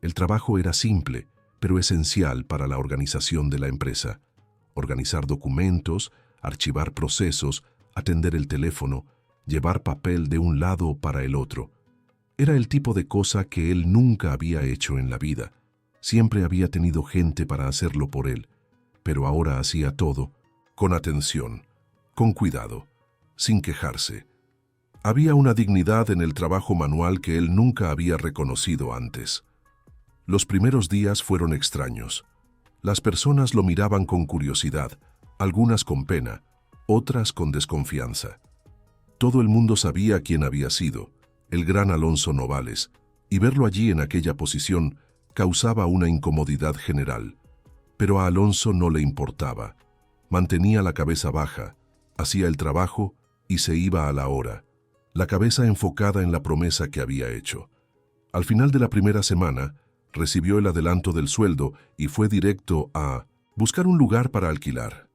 El trabajo era simple, pero esencial para la organización de la empresa. Organizar documentos, archivar procesos, atender el teléfono, llevar papel de un lado para el otro. Era el tipo de cosa que él nunca había hecho en la vida. Siempre había tenido gente para hacerlo por él, pero ahora hacía todo, con atención, con cuidado, sin quejarse. Había una dignidad en el trabajo manual que él nunca había reconocido antes. Los primeros días fueron extraños. Las personas lo miraban con curiosidad, algunas con pena, otras con desconfianza. Todo el mundo sabía quién había sido, el gran Alonso Novales, y verlo allí en aquella posición causaba una incomodidad general. Pero a Alonso no le importaba. Mantenía la cabeza baja, hacía el trabajo y se iba a la hora, la cabeza enfocada en la promesa que había hecho. Al final de la primera semana, recibió el adelanto del sueldo y fue directo a buscar un lugar para alquilar.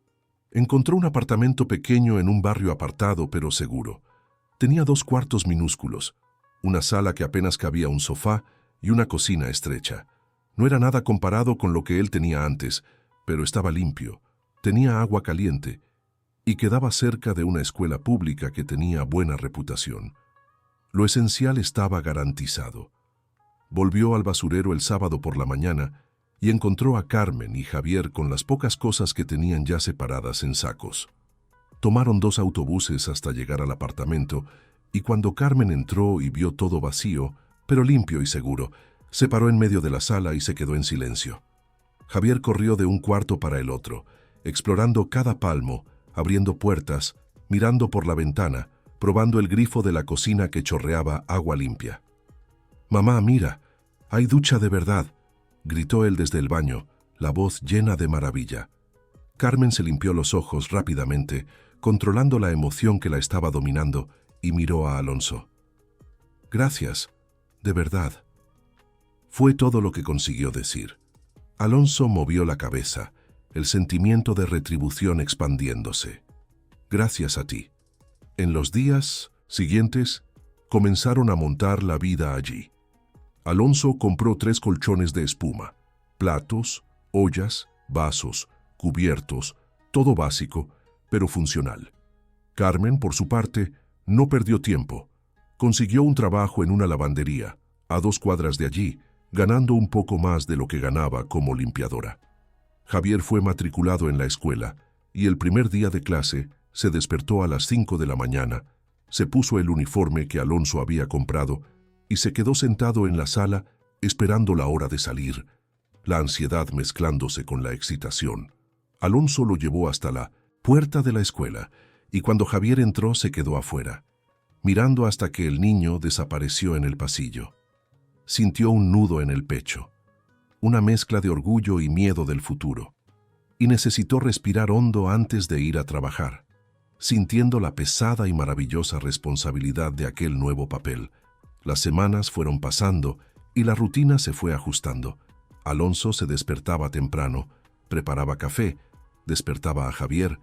Encontró un apartamento pequeño en un barrio apartado pero seguro. Tenía 2 cuartos minúsculos, una sala que apenas cabía un sofá y una cocina estrecha. No era nada comparado con lo que él tenía antes, pero estaba limpio, tenía agua caliente y quedaba cerca de una escuela pública que tenía buena reputación. Lo esencial estaba garantizado. Volvió al basurero el sábado por la mañana y encontró a Carmen y Javier con las pocas cosas que tenían ya separadas en sacos. Tomaron 2 autobuses hasta llegar al apartamento y cuando Carmen entró y vio todo vacío, pero limpio y seguro, se paró en medio de la sala y se quedó en silencio. Javier corrió de un cuarto para el otro, explorando cada palmo, abriendo puertas, mirando por la ventana, probando el grifo de la cocina que chorreaba agua limpia. «Mamá, mira, hay ducha de verdad», gritó él desde el baño, la voz llena de maravilla. Carmen se limpió los ojos rápidamente, controlando la emoción que la estaba dominando, y miró a Alonso. «Gracias, de verdad». Fue todo lo que consiguió decir. Alonso movió la cabeza, el sentimiento de retribución expandiéndose. «Gracias a ti». En los días siguientes, comenzaron a montar la vida allí. Alonso compró 3 colchones de espuma, platos, ollas, vasos, cubiertos, todo básico, pero funcional. Carmen, por su parte, no perdió tiempo. Consiguió un trabajo en una lavandería, a 2 cuadras de allí, ganando un poco más de lo que ganaba como limpiadora. Javier fue matriculado en la escuela, y el primer día de clase se despertó a las 5 de la mañana, se puso el uniforme que Alonso había comprado y se quedó sentado en la sala esperando la hora de salir, la ansiedad mezclándose con la excitación. Alonso lo llevó hasta la puerta de la escuela y cuando Javier entró se quedó afuera, mirando hasta que el niño desapareció en el pasillo. Sintió un nudo en el pecho, una mezcla de orgullo y miedo del futuro, y necesitó respirar hondo antes de ir a trabajar, sintiendo la pesada y maravillosa responsabilidad de aquel nuevo papel. Las semanas fueron pasando y la rutina se fue ajustando. Alonso se despertaba temprano, preparaba café, despertaba a Javier,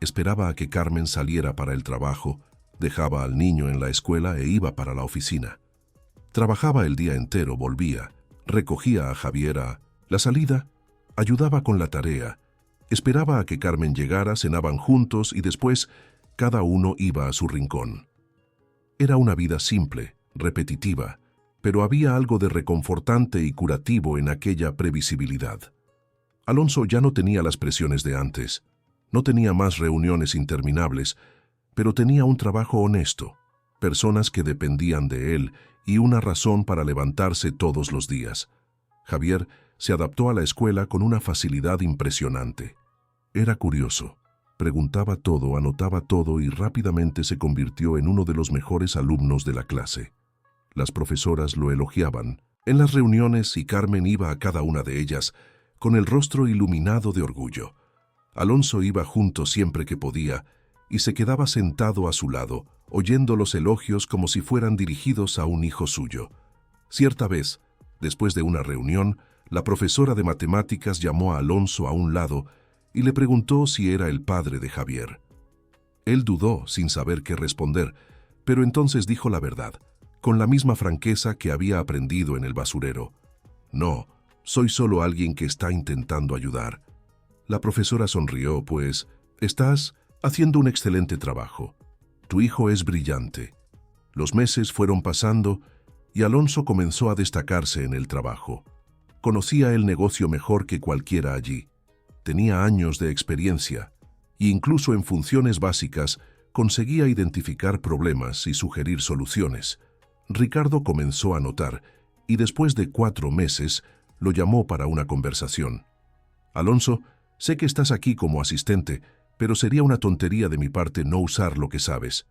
esperaba a que Carmen saliera para el trabajo, dejaba al niño en la escuela e iba para la oficina. Trabajaba el día entero, volvía, recogía a Javier a la salida, ayudaba con la tarea, esperaba a que Carmen llegara, cenaban juntos y después cada uno iba a su rincón. Era una vida simple, repetitiva, pero había algo de reconfortante y curativo en aquella previsibilidad. Alonso ya no tenía las presiones de antes, no tenía más reuniones interminables, pero tenía un trabajo honesto, personas que dependían de él y una razón para levantarse todos los días. Javier se adaptó a la escuela con una facilidad impresionante. Era curioso, preguntaba todo, anotaba todo y rápidamente se convirtió en uno de los mejores alumnos de la clase. Las profesoras lo elogiaban. En las reuniones, y Carmen iba a cada una de ellas, con el rostro iluminado de orgullo. Alonso iba junto siempre que podía, y se quedaba sentado a su lado, oyendo los elogios como si fueran dirigidos a un hijo suyo. Cierta vez, después de una reunión, la profesora de matemáticas llamó a Alonso a un lado y le preguntó si era el padre de Javier. Él dudó, sin saber qué responder, pero entonces dijo la verdad, con la misma franqueza que había aprendido en el basurero. No, soy solo alguien que está intentando ayudar. La profesora sonrió, pues, estás haciendo un excelente trabajo. Tu hijo es brillante. Los meses fueron pasando y Alonso comenzó a destacarse en el trabajo. Conocía el negocio mejor que cualquiera allí. Tenía años de experiencia e incluso en funciones básicas conseguía identificar problemas y sugerir soluciones. Ricardo comenzó a notar y después de 4 meses lo llamó para una conversación. Alonso, sé que estás aquí como asistente, pero sería una tontería de mi parte no usar lo que sabes.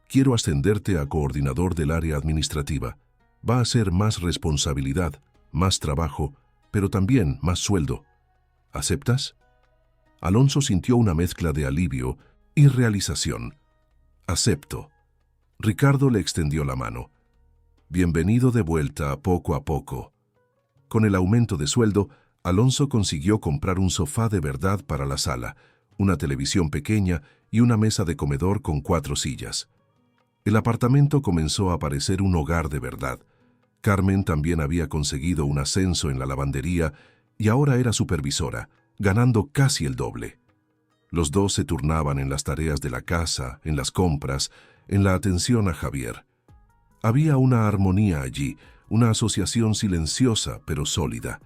Quiero ascenderte a coordinador del área administrativa. Va a ser más responsabilidad, más trabajo, pero también más sueldo. ¿Aceptas? Alonso sintió una mezcla de alivio y realización. Acepto. Ricardo le extendió la mano. Bienvenido de vuelta poco a poco. Con el aumento de sueldo, Alonso consiguió comprar un sofá de verdad para la sala, una televisión pequeña y una mesa de comedor con 4 sillas. El apartamento comenzó a parecer un hogar de verdad. Carmen también había conseguido un ascenso en la lavandería y ahora era supervisora, ganando casi el doble. Los dos se turnaban en las tareas de la casa, en las compras, en la atención a Javier. Había una armonía allí, una asociación silenciosa pero sólida.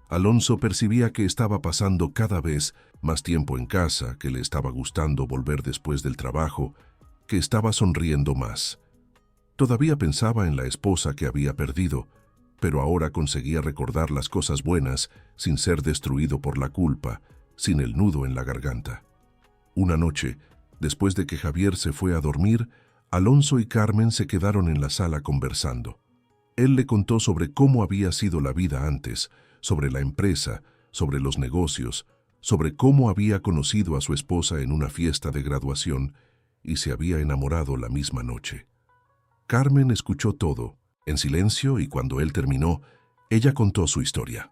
Alonso percibía que estaba pasando cada vez más tiempo en casa, que le estaba gustando volver después del trabajo, que estaba sonriendo más. Todavía pensaba en la esposa que había perdido, pero ahora conseguía recordar las cosas buenas sin ser destruido por la culpa, sin el nudo en la garganta. Una noche, después de que Javier se fue a dormir, Alonso y Carmen se quedaron en la sala conversando. Él le contó sobre cómo había sido la vida antes, sobre la empresa, sobre los negocios, sobre cómo había conocido a su esposa en una fiesta de graduación y se había enamorado la misma noche. Carmen escuchó todo, en silencio, y cuando él terminó, ella contó su historia.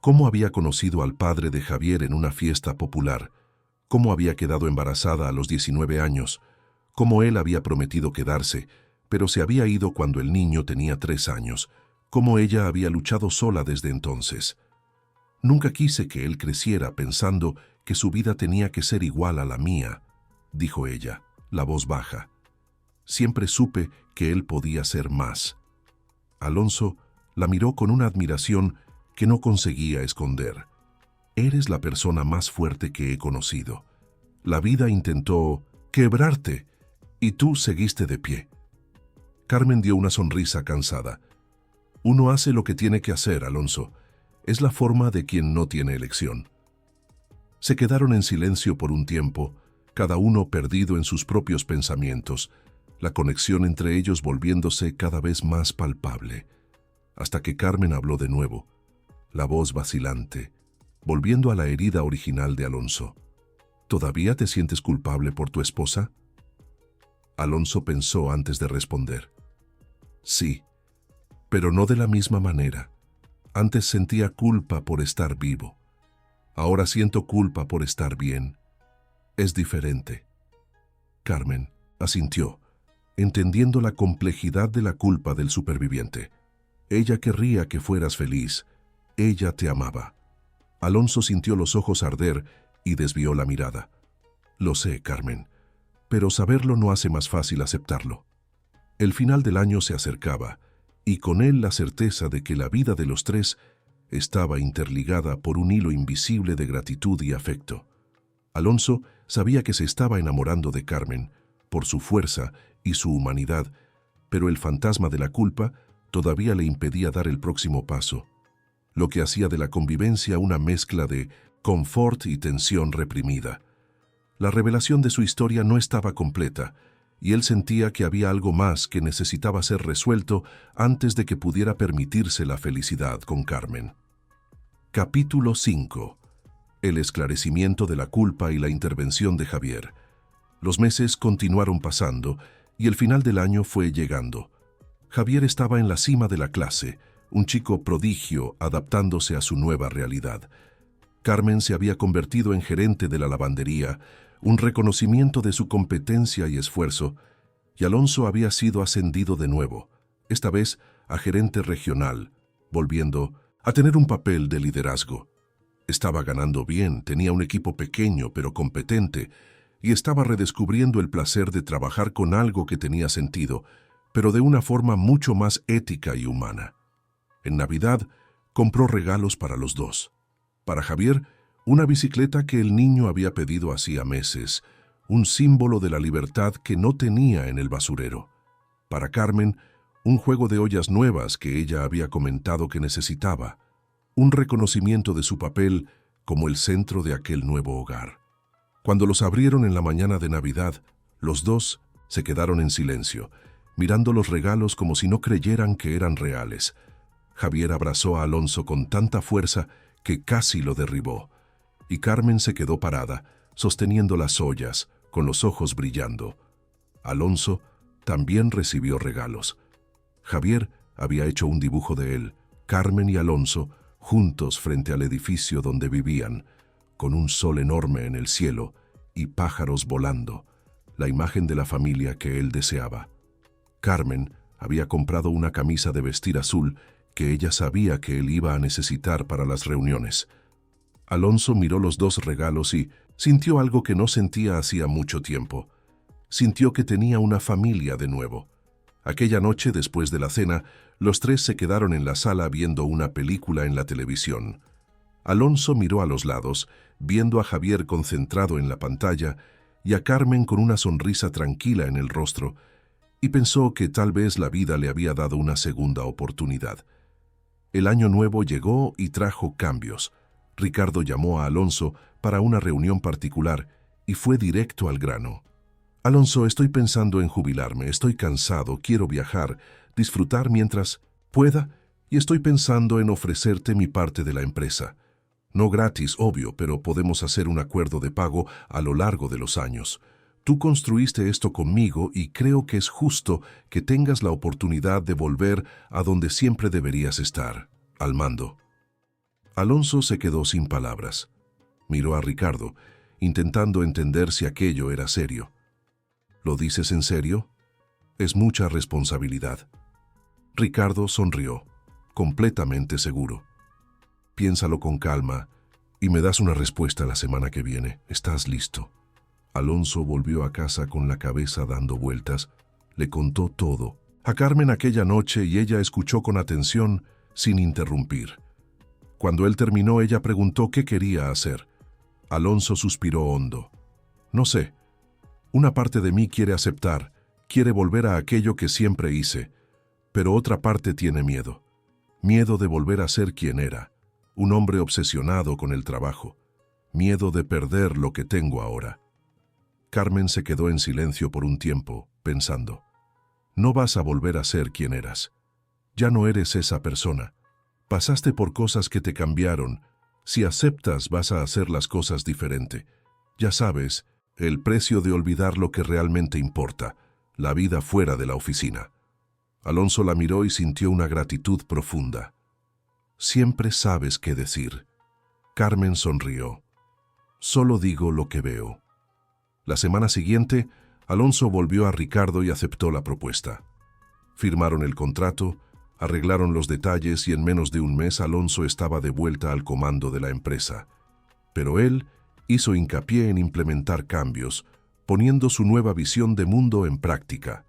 Cómo había conocido al padre de Javier en una fiesta popular, cómo había quedado embarazada a los 19 años, cómo él había prometido quedarse, pero se había ido cuando el niño tenía 3 años, cómo ella había luchado sola desde entonces. Nunca quise que él creciera pensando que su vida tenía que ser igual a la mía, dijo ella, la voz baja. Siempre supe que él podía ser más. Alonso la miró con una admiración que no conseguía esconder. Eres la persona más fuerte que he conocido. La vida intentó quebrarte y tú seguiste de pie. Carmen dio una sonrisa cansada. Uno hace lo que tiene que hacer, Alonso. Es la forma de quien no tiene elección. Se quedaron en silencio por un tiempo, cada uno perdido en sus propios pensamientos, la conexión entre ellos volviéndose cada vez más palpable, hasta que Carmen habló de nuevo, la voz vacilante, volviendo a la herida original de Alonso. ¿Todavía te sientes culpable por tu esposa? Alonso pensó antes de responder. Sí, pero no de la misma manera. Antes sentía culpa por estar vivo. Ahora siento culpa por estar bien. Es diferente. Carmen asintió, entendiendo la complejidad de la culpa del superviviente. Ella querría que fueras feliz. Ella te amaba. Alonso sintió los ojos arder y desvió la mirada. Lo sé, Carmen, pero saberlo no hace más fácil aceptarlo. El final del año se acercaba y con él la certeza de que la vida de los tres estaba interligada por un hilo invisible de gratitud y afecto. Alonso sabía que se estaba enamorando de Carmen por su fuerza y su humanidad, pero el fantasma de la culpa todavía le impedía dar el próximo paso, lo que hacía de la convivencia una mezcla de confort y tensión reprimida. La revelación de su historia no estaba completa, y él sentía que había algo más que necesitaba ser resuelto antes de que pudiera permitirse la felicidad con Carmen. Capítulo 5. El esclarecimiento de la culpa y la intervención de Javier. Los meses continuaron pasando y el final del año fue llegando. Javier estaba en la cima de la clase, un chico prodigio adaptándose a su nueva realidad. Carmen se había convertido en gerente de la lavandería, un reconocimiento de su competencia y esfuerzo, y Alonso había sido ascendido de nuevo, esta vez a gerente regional, volviendo a tener un papel de liderazgo. Estaba ganando bien, tenía un equipo pequeño pero competente, y estaba redescubriendo el placer de trabajar con algo que tenía sentido, pero de una forma mucho más ética y humana. En Navidad, compró regalos para los dos. Para Javier, una bicicleta que el niño había pedido hacía meses, un símbolo de la libertad que no tenía en el basurero. Para Carmen, un juego de ollas nuevas que ella había comentado que necesitaba, un reconocimiento de su papel como el centro de aquel nuevo hogar. Cuando los abrieron en la mañana de Navidad, los dos se quedaron en silencio, mirando los regalos como si no creyeran que eran reales. Javier abrazó a Alonso con tanta fuerza que casi lo derribó, y Carmen se quedó parada, sosteniendo las ollas, con los ojos brillando. Alonso también recibió regalos. Javier había hecho un dibujo de él, Carmen y Alonso, juntos frente al edificio donde vivían, con un sol enorme en el cielo y pájaros volando, la imagen de la familia que él deseaba. Carmen había comprado una camisa de vestir azul que ella sabía que él iba a necesitar para las reuniones. Alonso miró los dos regalos y sintió algo que no sentía hacía mucho tiempo. Sintió que tenía una familia de nuevo. Aquella noche, después de la cena, los tres se quedaron en la sala viendo una película en la televisión. Alonso miró a los lados, viendo a Javier concentrado en la pantalla y a Carmen con una sonrisa tranquila en el rostro, y pensó que tal vez la vida le había dado una segunda oportunidad. El año nuevo llegó y trajo cambios. Ricardo llamó a Alonso para una reunión particular y fue directo al grano. Alonso, estoy pensando en jubilarme, estoy cansado, quiero viajar, disfrutar mientras pueda y estoy pensando en ofrecerte mi parte de la empresa. No gratis, obvio, pero podemos hacer un acuerdo de pago a lo largo de los años. Tú construiste esto conmigo y creo que es justo que tengas la oportunidad de volver a donde siempre deberías estar, al mando. Alonso se quedó sin palabras. Miró a Ricardo, intentando entender si aquello era serio. ¿Lo dices en serio? Es mucha responsabilidad. Ricardo sonrió, completamente seguro. Piénsalo con calma y me das una respuesta la semana que viene. ¿Estás listo? Alonso volvió a casa con la cabeza dando vueltas. Le contó todo a Carmen aquella noche y ella escuchó con atención sin interrumpir. Cuando él terminó, ella preguntó qué quería hacer. Alonso suspiró hondo. No sé. Una parte de mí quiere aceptar, quiere volver a aquello que siempre hice, pero otra parte tiene miedo. Miedo de volver a ser quien era, un hombre obsesionado con el trabajo. Miedo de perder lo que tengo ahora. Carmen se quedó en silencio por un tiempo, pensando. No vas a volver a ser quien eras. Ya no eres esa persona. Pasaste por cosas que te cambiaron. Si aceptas, vas a hacer las cosas diferente. Ya sabes, el precio de olvidar lo que realmente importa, la vida fuera de la oficina. Alonso la miró y sintió una gratitud profunda. Siempre sabes qué decir. Carmen sonrió. Solo digo lo que veo. La semana siguiente, Alonso volvió a Ricardo y aceptó la propuesta. Firmaron el contrato, arreglaron los detalles y en menos de un mes Alonso estaba de vuelta al comando de la empresa. Pero él hizo hincapié en implementar cambios, poniendo su nueva visión de mundo en práctica.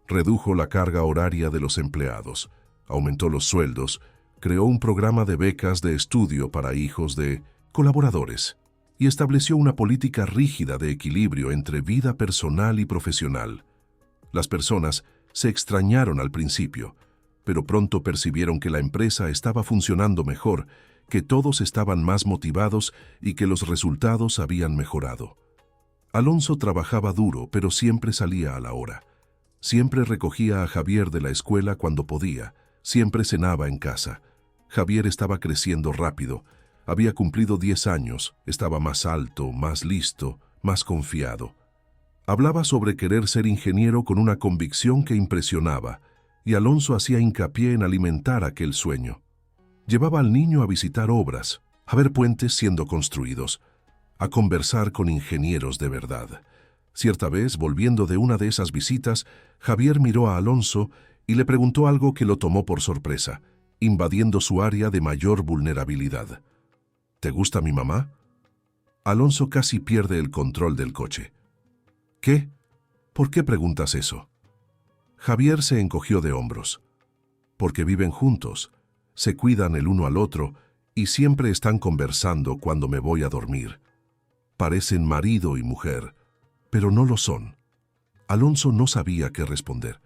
Redujo la carga horaria de los empleados, aumentó los sueldos, creó un programa de becas de estudio para hijos de colaboradores y estableció una política rígida de equilibrio entre vida personal y profesional. Las personas se extrañaron al principio, pero pronto percibieron que la empresa estaba funcionando mejor, que todos estaban más motivados y que los resultados habían mejorado. Alonso trabajaba duro, pero siempre salía a la hora. Siempre recogía a Javier de la escuela cuando podía, siempre cenaba en casa. Javier estaba creciendo rápido, había cumplido 10 años, estaba más alto, más listo, más confiado. Hablaba sobre querer ser ingeniero con una convicción que impresionaba, y Alonso hacía hincapié en alimentar aquel sueño. Llevaba al niño a visitar obras, a ver puentes siendo construidos, a conversar con ingenieros de verdad. Cierta vez, volviendo de una de esas visitas, Javier miró a Alonso y le preguntó algo que lo tomó por sorpresa, invadiendo su área de mayor vulnerabilidad. ¿Te gusta mi mamá? Alonso casi pierde el control del coche. ¿Qué? ¿Por qué preguntas eso? Javier se encogió de hombros. Porque viven juntos, se cuidan el uno al otro y siempre están conversando cuando me voy a dormir. Parecen marido y mujer, pero no lo son. Alonso no sabía qué responder.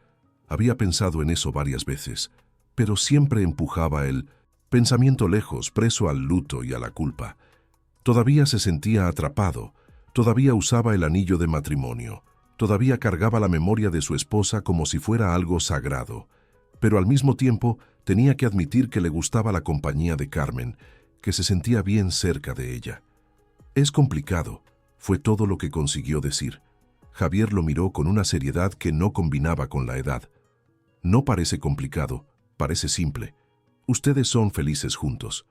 Había pensado en eso varias veces, pero siempre empujaba el pensamiento lejos, preso al luto y a la culpa. Todavía se sentía atrapado, todavía usaba el anillo de matrimonio, todavía cargaba la memoria de su esposa como si fuera algo sagrado, pero al mismo tiempo tenía que admitir que le gustaba la compañía de Carmen, que se sentía bien cerca de ella. Es complicado, fue todo lo que consiguió decir. Javier lo miró con una seriedad que no combinaba con la edad. No parece complicado, parece simple. Ustedes son felices juntos.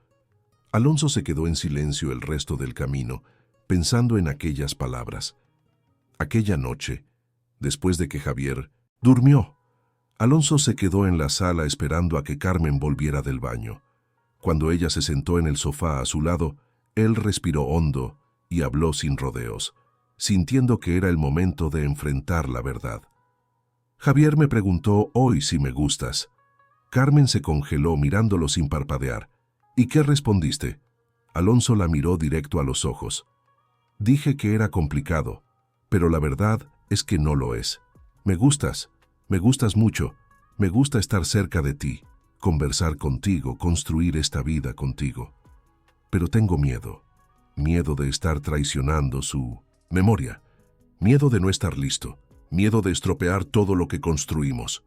Alonso se quedó en silencio el resto del camino, pensando en aquellas palabras. Aquella noche, después de que Javier durmió, Alonso se quedó en la sala esperando a que Carmen volviera del baño. Cuando ella se sentó en el sofá a su lado, él respiró hondo y habló sin rodeos, sintiendo que era el momento de enfrentar la verdad. Javier me preguntó hoy si me gustas. Carmen se congeló mirándolo sin parpadear. ¿Y qué respondiste? Alonso la miró directo a los ojos. Dije que era complicado, pero la verdad es que no lo es. Me gustas mucho, me gusta estar cerca de ti, conversar contigo, construir esta vida contigo. Pero tengo miedo de estar traicionando su memoria, miedo de no estar listo, miedo de estropear todo lo que construimos.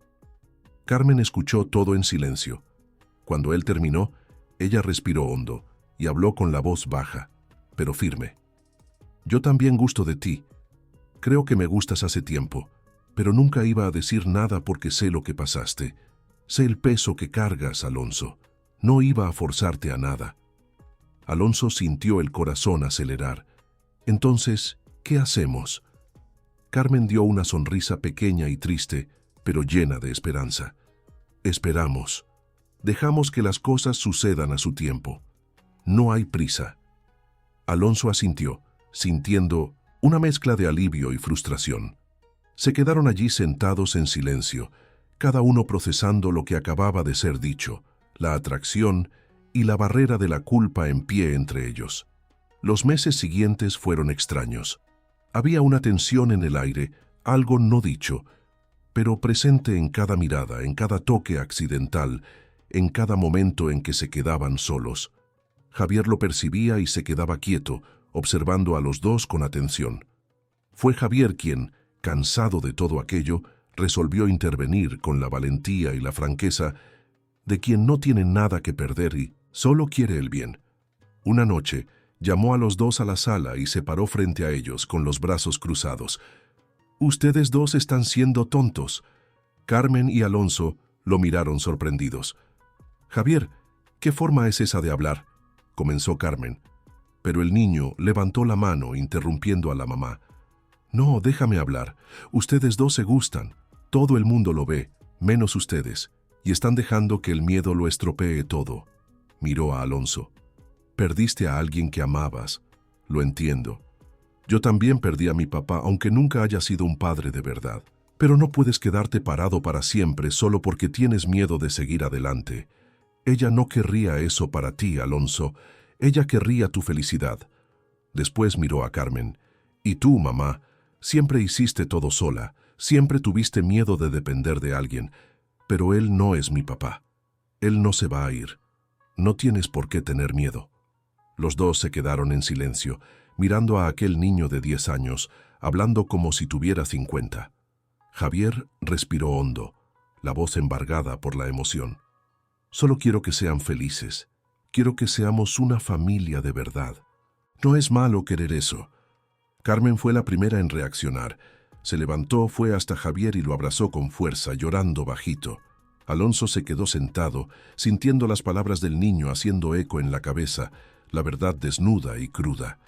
Carmen escuchó todo en silencio. Cuando él terminó, ella respiró hondo y habló con la voz baja, pero firme. Yo también gusto de ti. Creo que me gustas hace tiempo, pero nunca iba a decir nada porque sé lo que pasaste. Sé el peso que cargas, Alonso. No iba a forzarte a nada. Alonso sintió el corazón acelerar. Entonces, ¿qué hacemos? Carmen dio una sonrisa pequeña y triste, pero llena de esperanza. Esperamos. Dejamos que las cosas sucedan a su tiempo. No hay prisa. Alonso asintió, sintiendo una mezcla de alivio y frustración. Se quedaron allí sentados en silencio, cada uno procesando lo que acababa de ser dicho, la atracción y la barrera de la culpa en pie entre ellos. Los meses siguientes fueron extraños. Había una tensión en el aire, algo no dicho, pero presente en cada mirada, en cada toque accidental, en cada momento en que se quedaban solos. Javier lo percibía y se quedaba quieto, observando a los dos con atención. Fue Javier quien, cansado de todo aquello, resolvió intervenir con la valentía y la franqueza de quien no tiene nada que perder y solo quiere el bien. Una noche, llamó a los dos a la sala y se paró frente a ellos con los brazos cruzados. «Ustedes dos están siendo tontos». Carmen y Alonso lo miraron sorprendidos. «Javier, ¿qué forma es esa de hablar?», comenzó Carmen. Pero el niño levantó la mano interrumpiendo a la mamá. «No, déjame hablar. Ustedes dos se gustan. Todo el mundo lo ve, menos ustedes, y están dejando que el miedo lo estropee todo». Miró a Alonso. «Perdiste a alguien que amabas. Lo entiendo. Yo también perdí a mi papá, aunque nunca haya sido un padre de verdad. Pero no puedes quedarte parado para siempre solo porque tienes miedo de seguir adelante. Ella no querría eso para ti, Alonso. Ella querría tu felicidad. Después miró a Carmen. Y tú, mamá, siempre hiciste todo sola. Siempre tuviste miedo de depender de alguien. Pero él no es mi papá. Él no se va a ir. No tienes por qué tener miedo. Los dos se quedaron en silencio, mirando a aquel niño de 10 años, hablando como si tuviera 50. Javier respiró hondo, la voz embargada por la emoción. Solo quiero que sean felices. Quiero que seamos una familia de verdad. No es malo querer eso. Carmen fue la primera en reaccionar. Se levantó, fue hasta Javier y lo abrazó con fuerza, llorando bajito. Alonso se quedó sentado, sintiendo las palabras del niño haciendo eco en la cabeza, la verdad desnuda y cruda.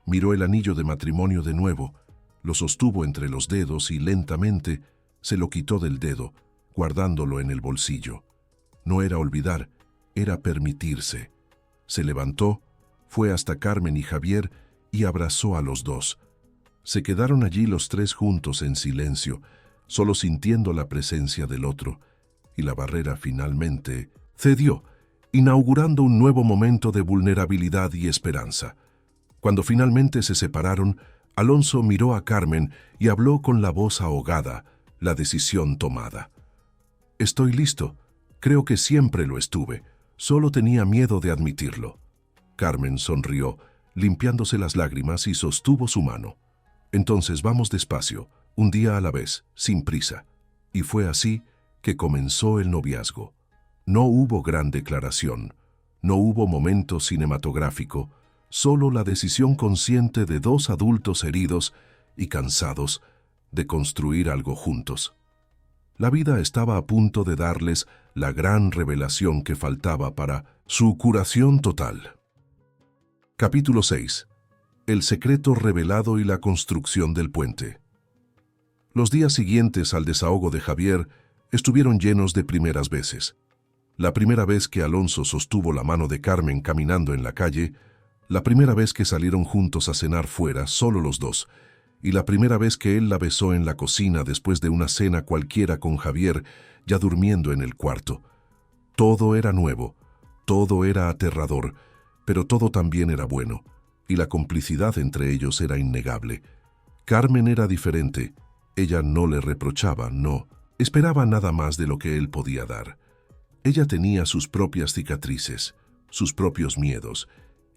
Miró el anillo de matrimonio de nuevo, lo sostuvo entre los dedos y lentamente se lo quitó del dedo, guardándolo en el bolsillo. No era olvidar, era permitirse. Se levantó, fue hasta Carmen y Javier y abrazó a los dos. Se quedaron allí los tres juntos en silencio, solo sintiendo la presencia del otro, y la barrera finalmente cedió, inaugurando un nuevo momento de vulnerabilidad y esperanza. Cuando finalmente se separaron, Alonso miró a Carmen y habló con la voz ahogada, la decisión tomada. «Estoy listo. Creo que siempre lo estuve. Solo tenía miedo de admitirlo». Carmen sonrió, limpiándose las lágrimas y sostuvo su mano. «Entonces vamos despacio, un día a la vez, sin prisa». Y fue así que comenzó el noviazgo. No hubo gran declaración, no hubo momento cinematográfico, solo la decisión consciente de dos adultos heridos y cansados de construir algo juntos. La vida estaba a punto de darles la gran revelación que faltaba para su curación total. Capítulo 6. El secreto revelado y la construcción del puente. Los días siguientes al desahogo de Javier estuvieron llenos de primeras veces. La primera vez que Alonso sostuvo la mano de Carmen caminando en la calle, la primera vez que salieron juntos a cenar fuera, solo los dos, y la primera vez que él la besó en la cocina después de una cena cualquiera con Javier, ya durmiendo en el cuarto. Todo era nuevo, todo era aterrador, pero todo también era bueno, y la complicidad entre ellos era innegable. Carmen era diferente, ella no le reprochaba, no, esperaba nada más de lo que él podía dar. Ella tenía sus propias cicatrices, sus propios miedos,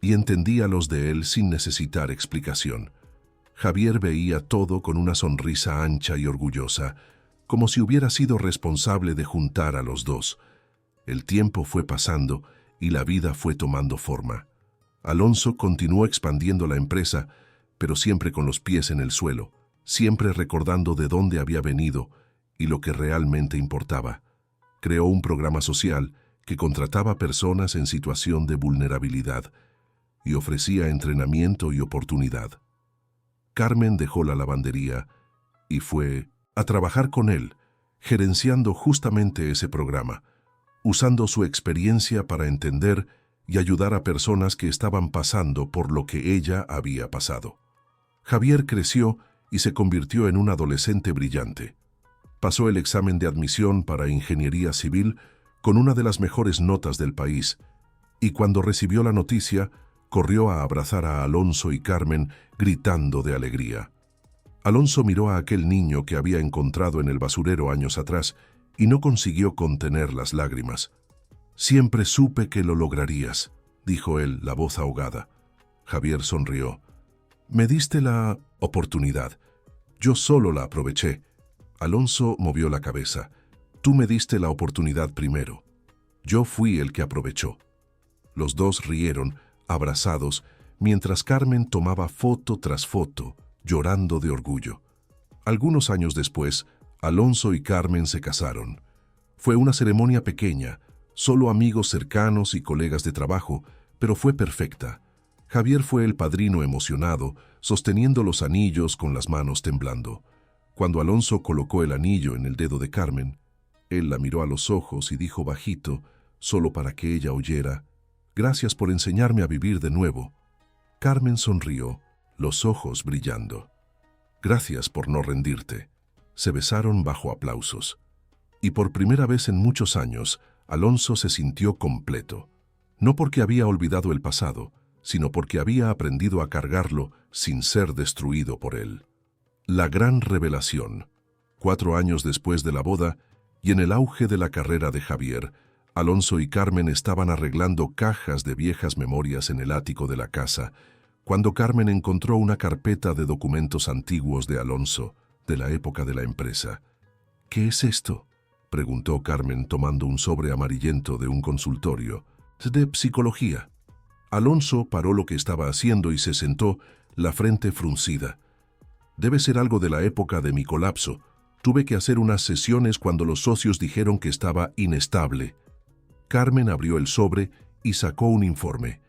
y entendía los de él sin necesitar explicación. Javier veía todo con una sonrisa ancha y orgullosa, como si hubiera sido responsable de juntar a los dos. El tiempo fue pasando y la vida fue tomando forma. Alonso continuó expandiendo la empresa, pero siempre con los pies en el suelo, siempre recordando de dónde había venido y lo que realmente importaba. Creó un programa social que contrataba personas en situación de vulnerabilidad y ofrecía entrenamiento y oportunidad. Carmen dejó la lavandería y fue a trabajar con él, gerenciando justamente ese programa, usando su experiencia para entender y ayudar a personas que estaban pasando por lo que ella había pasado. Javier creció y se convirtió en un adolescente brillante. Pasó el examen de admisión para ingeniería civil con una de las mejores notas del país, y cuando recibió la noticia, corrió a abrazar a Alonso y Carmen, gritando de alegría. Alonso miró a aquel niño que había encontrado en el basurero años atrás y no consiguió contener las lágrimas. «Siempre supe que lo lograrías», dijo él, la voz ahogada. Javier sonrió. «Me diste la oportunidad. Yo solo la aproveché». Alonso movió la cabeza. «Tú me diste la oportunidad primero. Yo fui el que aprovechó». Los dos rieron, abrazados, mientras Carmen tomaba foto tras foto, llorando de orgullo. Algunos años después, Alonso y Carmen se casaron. Fue una ceremonia pequeña, solo amigos cercanos y colegas de trabajo, pero fue perfecta. Javier fue el padrino emocionado, sosteniendo los anillos con las manos temblando. Cuando Alonso colocó el anillo en el dedo de Carmen, él la miró a los ojos y dijo bajito, solo para que ella oyera: «Gracias por enseñarme a vivir de nuevo». Carmen sonrió, los ojos brillando. «Gracias por no rendirte. Se besaron bajo aplausos. Y por primera vez en muchos años, Alonso se sintió completo. No porque había olvidado el pasado, sino porque había aprendido a cargarlo sin ser destruido por él. La gran revelación. 4 años después de la boda, y en el auge de la carrera de Javier, Alonso y Carmen estaban arreglando cajas de viejas memorias en el ático de la casa, cuando Carmen encontró una carpeta de documentos antiguos de Alonso, de la época de la empresa. «¿Qué es esto?», preguntó Carmen tomando un sobre amarillento de un consultorio. «De psicología». Alonso paró lo que estaba haciendo y se sentó, la frente fruncida. «Debe ser algo de la época de mi colapso. Tuve que hacer unas sesiones cuando los socios dijeron que estaba inestable». Carmen abrió el sobre y sacó un informe.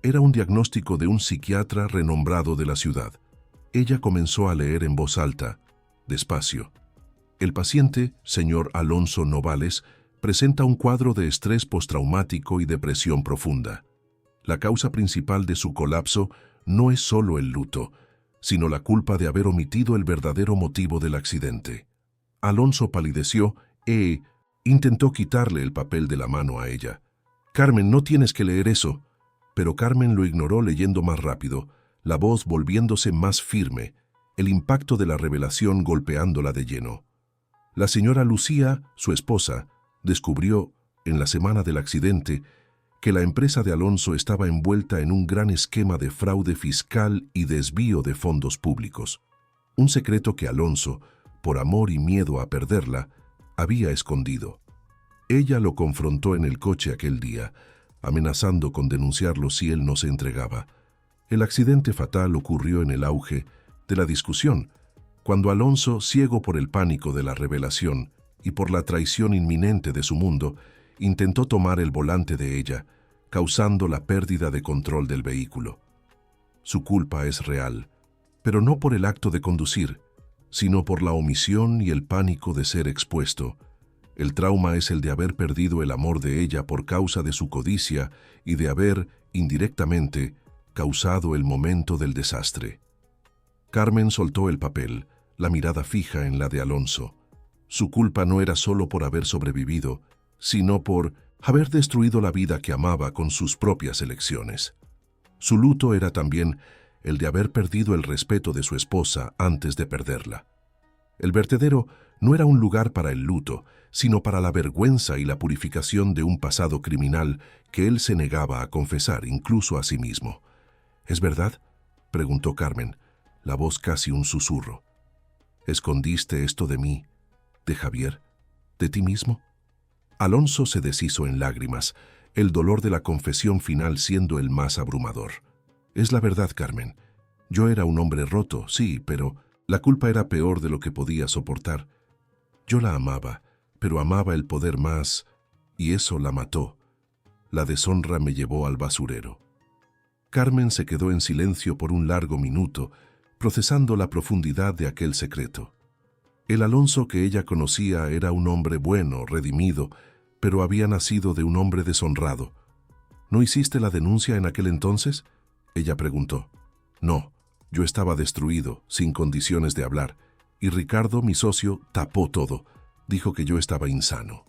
Era un diagnóstico de un psiquiatra renombrado de la ciudad. Ella comenzó a leer en voz alta, despacio. El paciente, señor Alonso Novales, presenta un cuadro de estrés postraumático y depresión profunda. La causa principal de su colapso no es solo el luto, sino la culpa de haber omitido el verdadero motivo del accidente. Alonso palideció e intentó quitarle el papel de la mano a ella. «Carmen, no tienes que leer eso». Pero Carmen lo ignoró leyendo más rápido, la voz volviéndose más firme, el impacto de la revelación golpeándola de lleno. La señora Lucía, su esposa, descubrió, en la semana del accidente, que la empresa de Alonso estaba envuelta en un gran esquema de fraude fiscal y desvío de fondos públicos. Un secreto que Alonso, por amor y miedo a perderla, había escondido. Ella lo confrontó en el coche aquel día, amenazando con denunciarlo si él no se entregaba. El accidente fatal ocurrió en el auge de la discusión, cuando Alonso, ciego por el pánico de la revelación y por la traición inminente de su mundo, intentó tomar el volante de ella, causando la pérdida de control del vehículo. Su culpa es real, pero no por el acto de conducir, sino por la omisión y el pánico de ser expuesto. El trauma es el de haber perdido el amor de ella por causa de su codicia y de haber, indirectamente, causado el momento del desastre. Carmen soltó el papel, la mirada fija en la de Alonso. Su culpa no era solo por haber sobrevivido, sino por haber destruido la vida que amaba con sus propias elecciones. Su luto era también el de haber perdido el respeto de su esposa antes de perderla. El vertedero no era un lugar para el luto, sino para la vergüenza y la purificación de un pasado criminal que él se negaba a confesar incluso a sí mismo. «¿Es verdad?», preguntó Carmen, la voz casi un susurro. «¿Escondiste esto de mí, de Javier, de ti mismo?». Alonso se deshizo en lágrimas, el dolor de la confesión final siendo el más abrumador. «Es la verdad, Carmen. Yo era un hombre roto, sí, pero la culpa era peor de lo que podía soportar. Yo la amaba, pero amaba el poder más, y eso la mató. La deshonra me llevó al basurero». Carmen se quedó en silencio por un largo minuto, procesando la profundidad de aquel secreto. El Alonso que ella conocía era un hombre bueno, redimido, pero había nacido de un hombre deshonrado. «¿No hiciste la denuncia en aquel entonces?», ella preguntó. «No, yo estaba destruido, sin condiciones de hablar, y Ricardo, mi socio, tapó todo. Dijo que yo estaba insano.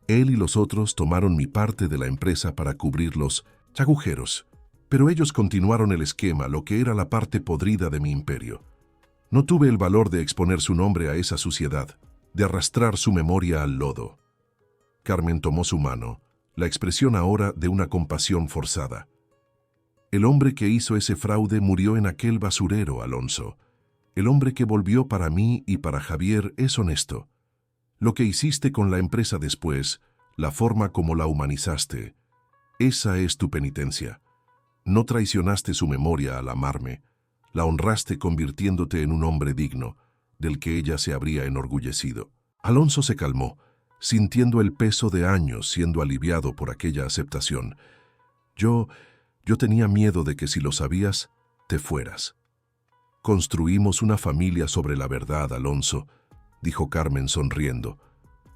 Él y los otros tomaron mi parte de la empresa para cubrir los agujeros, pero ellos continuaron el esquema, lo que era la parte podrida de mi imperio. No tuve el valor de exponer su nombre a esa suciedad, de arrastrar su memoria al lodo». Carmen tomó su mano, la expresión ahora de una compasión forzada. «El hombre que hizo ese fraude murió en aquel basurero, Alonso. El hombre que volvió para mí y para Javier es honesto. Lo que hiciste con la empresa después, la forma como la humanizaste, esa es tu penitencia. No traicionaste su memoria al amarme, la honraste convirtiéndote en un hombre digno, del que ella se habría enorgullecido». Alonso se calmó, sintiendo el peso de años siendo aliviado por aquella aceptación. Yo tenía miedo de que si lo sabías, te fueras». «Construimos una familia sobre la verdad, Alonso», dijo Carmen sonriendo.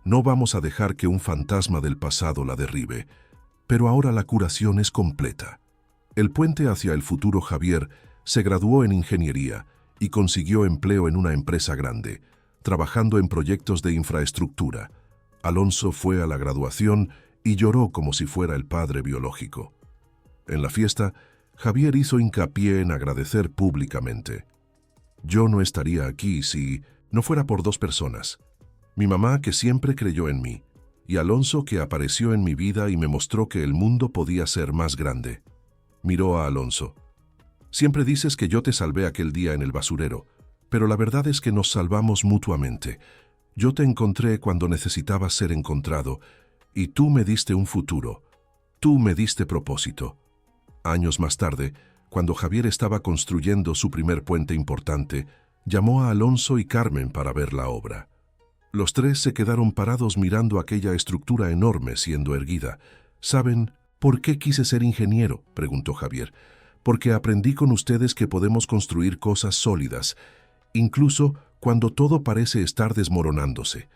«No vamos a dejar que un fantasma del pasado la derribe, pero ahora la curación es completa». El puente hacia el futuro Javier se graduó en ingeniería y consiguió empleo en una empresa grande, trabajando en proyectos de infraestructura. Alonso fue a la graduación y lloró como si fuera el padre biológico. En la fiesta, Javier hizo hincapié en agradecer públicamente. Yo no estaría aquí si no fuera por dos personas. Mi mamá, que siempre creyó en mí, y Alonso, que apareció en mi vida y me mostró que el mundo podía ser más grande. Miró a Alonso. Siempre dices que yo te salvé aquel día en el basurero, pero la verdad es que nos salvamos mutuamente. Yo te encontré cuando necesitabas ser encontrado, y tú me diste un futuro. Tú me diste propósito. Años más tarde, cuando Javier estaba construyendo su primer puente importante, llamó a Alonso y Carmen para ver la obra. Los tres se quedaron parados mirando aquella estructura enorme siendo erguida. ¿Saben por qué quise ser ingeniero?, preguntó Javier. Porque aprendí con ustedes que podemos construir cosas sólidas, incluso cuando todo parece estar desmoronándose.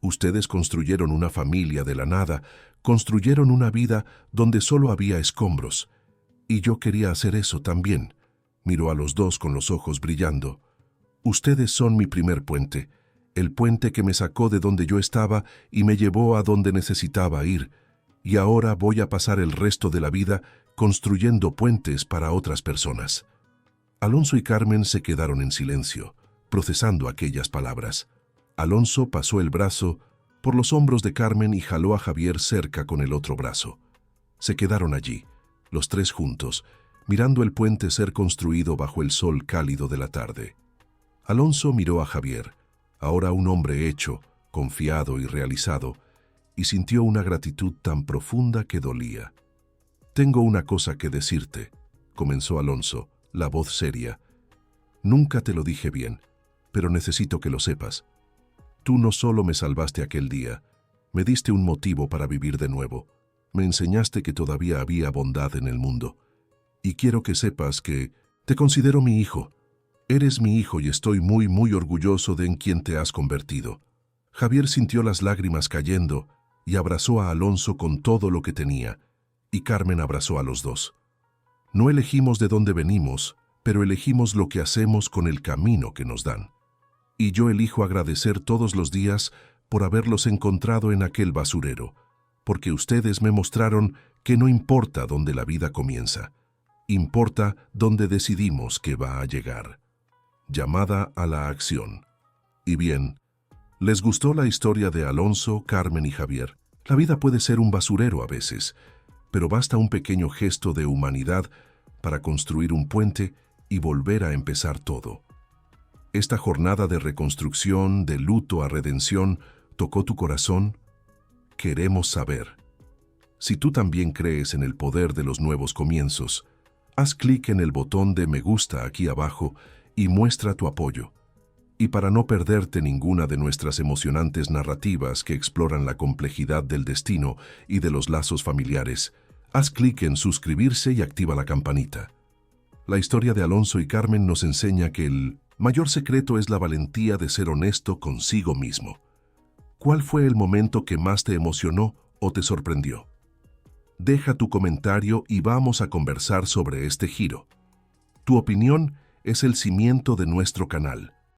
Ustedes construyeron una familia de la nada, construyeron una vida donde solo había escombros. Y yo quería hacer eso también. Miró a los dos con los ojos brillando. Ustedes son mi primer puente, el puente que me sacó de donde yo estaba y me llevó a donde necesitaba ir. Y ahora voy a pasar el resto de la vida construyendo puentes para otras personas. Alonso y Carmen se quedaron en silencio, procesando aquellas palabras. Alonso pasó el brazo por los hombros de Carmen y jaló a Javier cerca con el otro brazo. Se quedaron allí, los tres juntos, mirando el puente ser construido bajo el sol cálido de la tarde. Alonso miró a Javier, ahora un hombre hecho, confiado y realizado, y sintió una gratitud tan profunda que dolía. «Tengo una cosa que decirte», comenzó Alonso, la voz seria. «Nunca te lo dije bien, pero necesito que lo sepas. Tú no solo me salvaste aquel día, me diste un motivo para vivir de nuevo. Me enseñaste que todavía había bondad en el mundo. Y quiero que sepas que te considero mi hijo. Eres mi hijo y estoy muy, muy orgulloso de en quien te has convertido». Javier sintió las lágrimas cayendo y abrazó a Alonso con todo lo que tenía, y Carmen abrazó a los dos. No elegimos de dónde venimos, pero elegimos lo que hacemos con el camino que nos dan. Y yo elijo agradecer todos los días por haberlos encontrado en aquel basurero, porque ustedes me mostraron que no importa dónde la vida comienza, importa dónde decidimos que va a llegar. Llamada a la acción. Y bien, ¿les gustó la historia de Alonso, Carmen y Javier? La vida puede ser un basurero a veces, pero basta un pequeño gesto de humanidad para construir un puente y volver a empezar todo. ¿Esta jornada de reconstrucción, de luto a redención, tocó tu corazón? Queremos saber. Si tú también crees en el poder de los nuevos comienzos, haz clic en el botón de me gusta aquí abajo y muestra tu apoyo. Y para no perderte ninguna de nuestras emocionantes narrativas que exploran la complejidad del destino y de los lazos familiares, haz clic en suscribirse y activa la campanita. La historia de Alonso y Carmen nos enseña que el mayor secreto es la valentía de ser honesto consigo mismo. ¿Cuál fue el momento que más te emocionó o te sorprendió? Deja tu comentario y vamos a conversar sobre este giro. Tu opinión es el cimiento de nuestro canal.